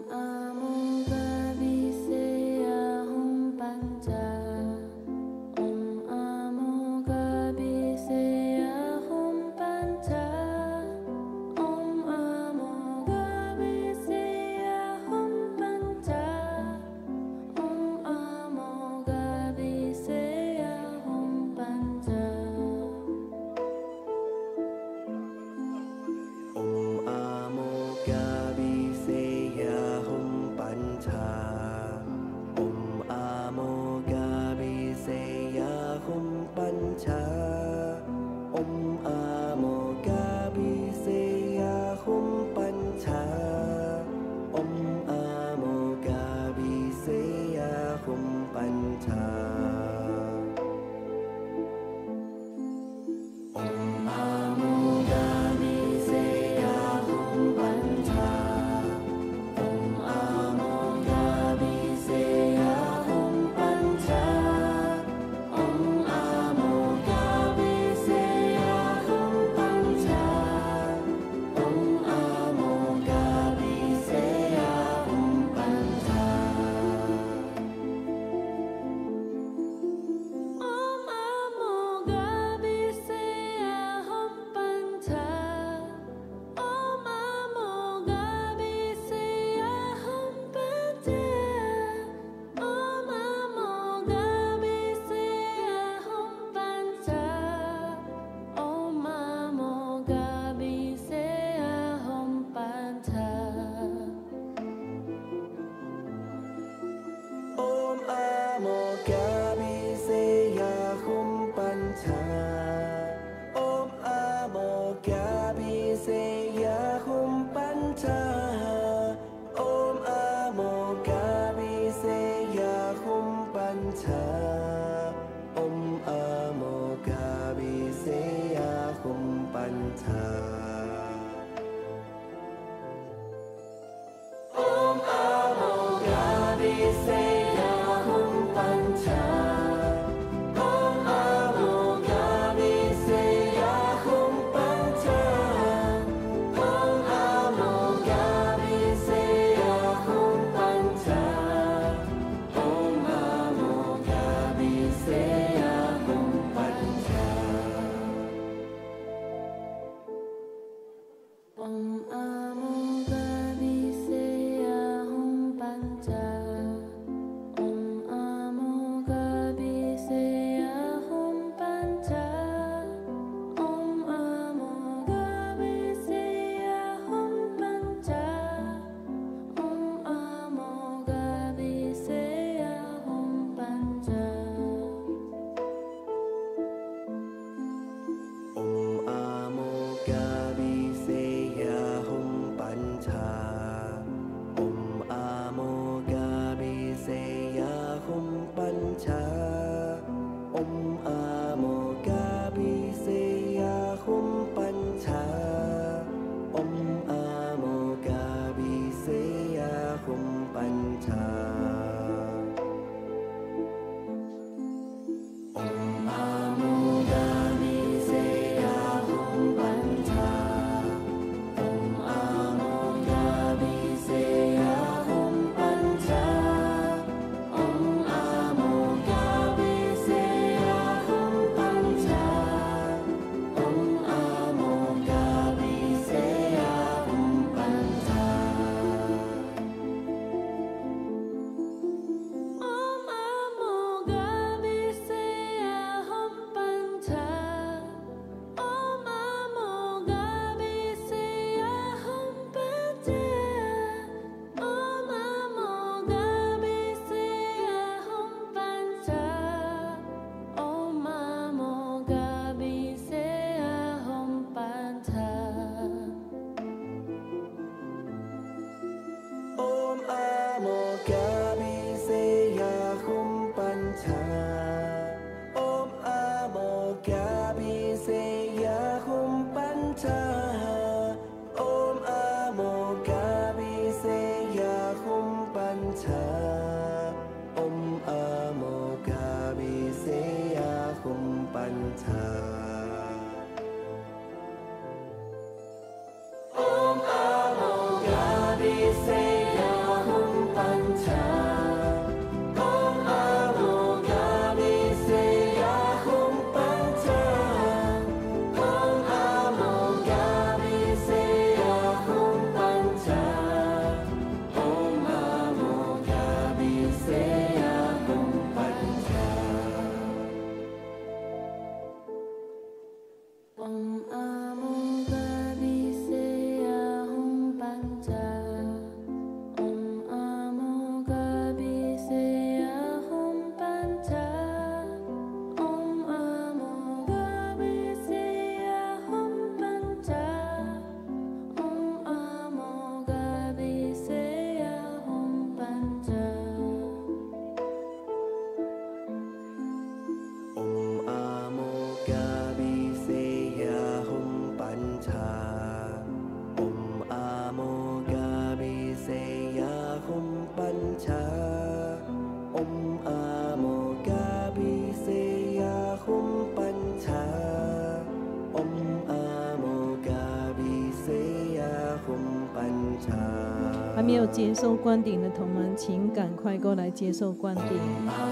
还没有接受灌顶的同门，请赶快过来接受灌顶。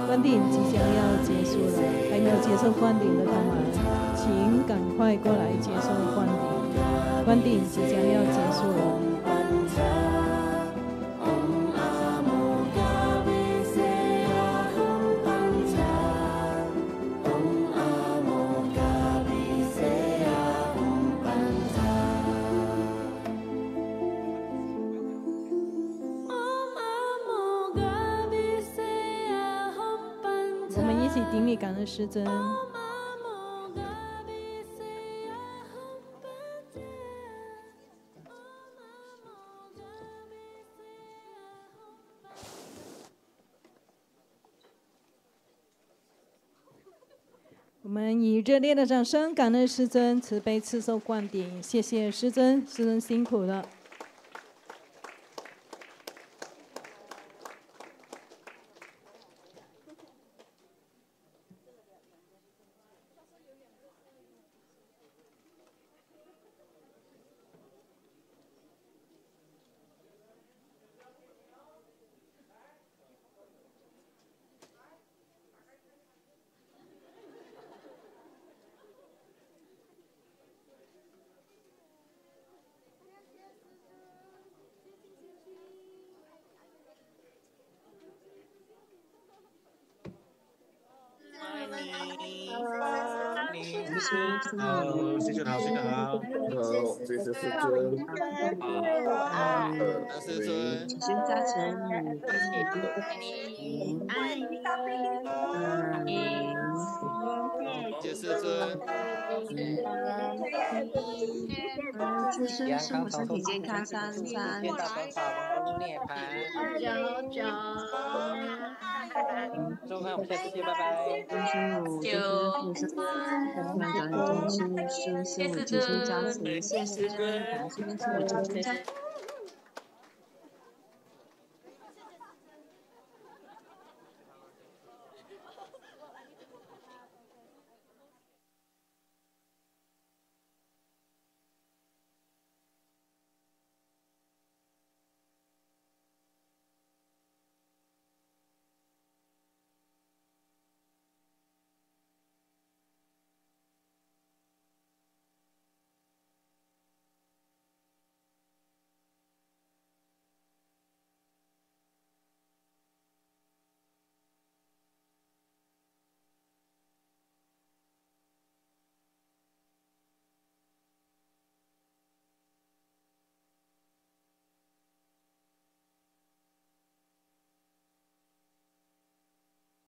灌顶即将要结束了，还没有接受灌顶的同门，请赶快过来接受灌顶。灌顶即将要结束了。顶礼感恩师尊。我们以热烈的掌声感恩师尊慈悲赐受灌顶，谢谢师尊，师尊辛苦了。好，谢谢好，谢谢好，谢谢师尊，师尊，请先加成，谢谢师尊，自身师父身体健康，3见到多少能够涅槃。祝贺我们下次见，拜拜。谢谢师尊。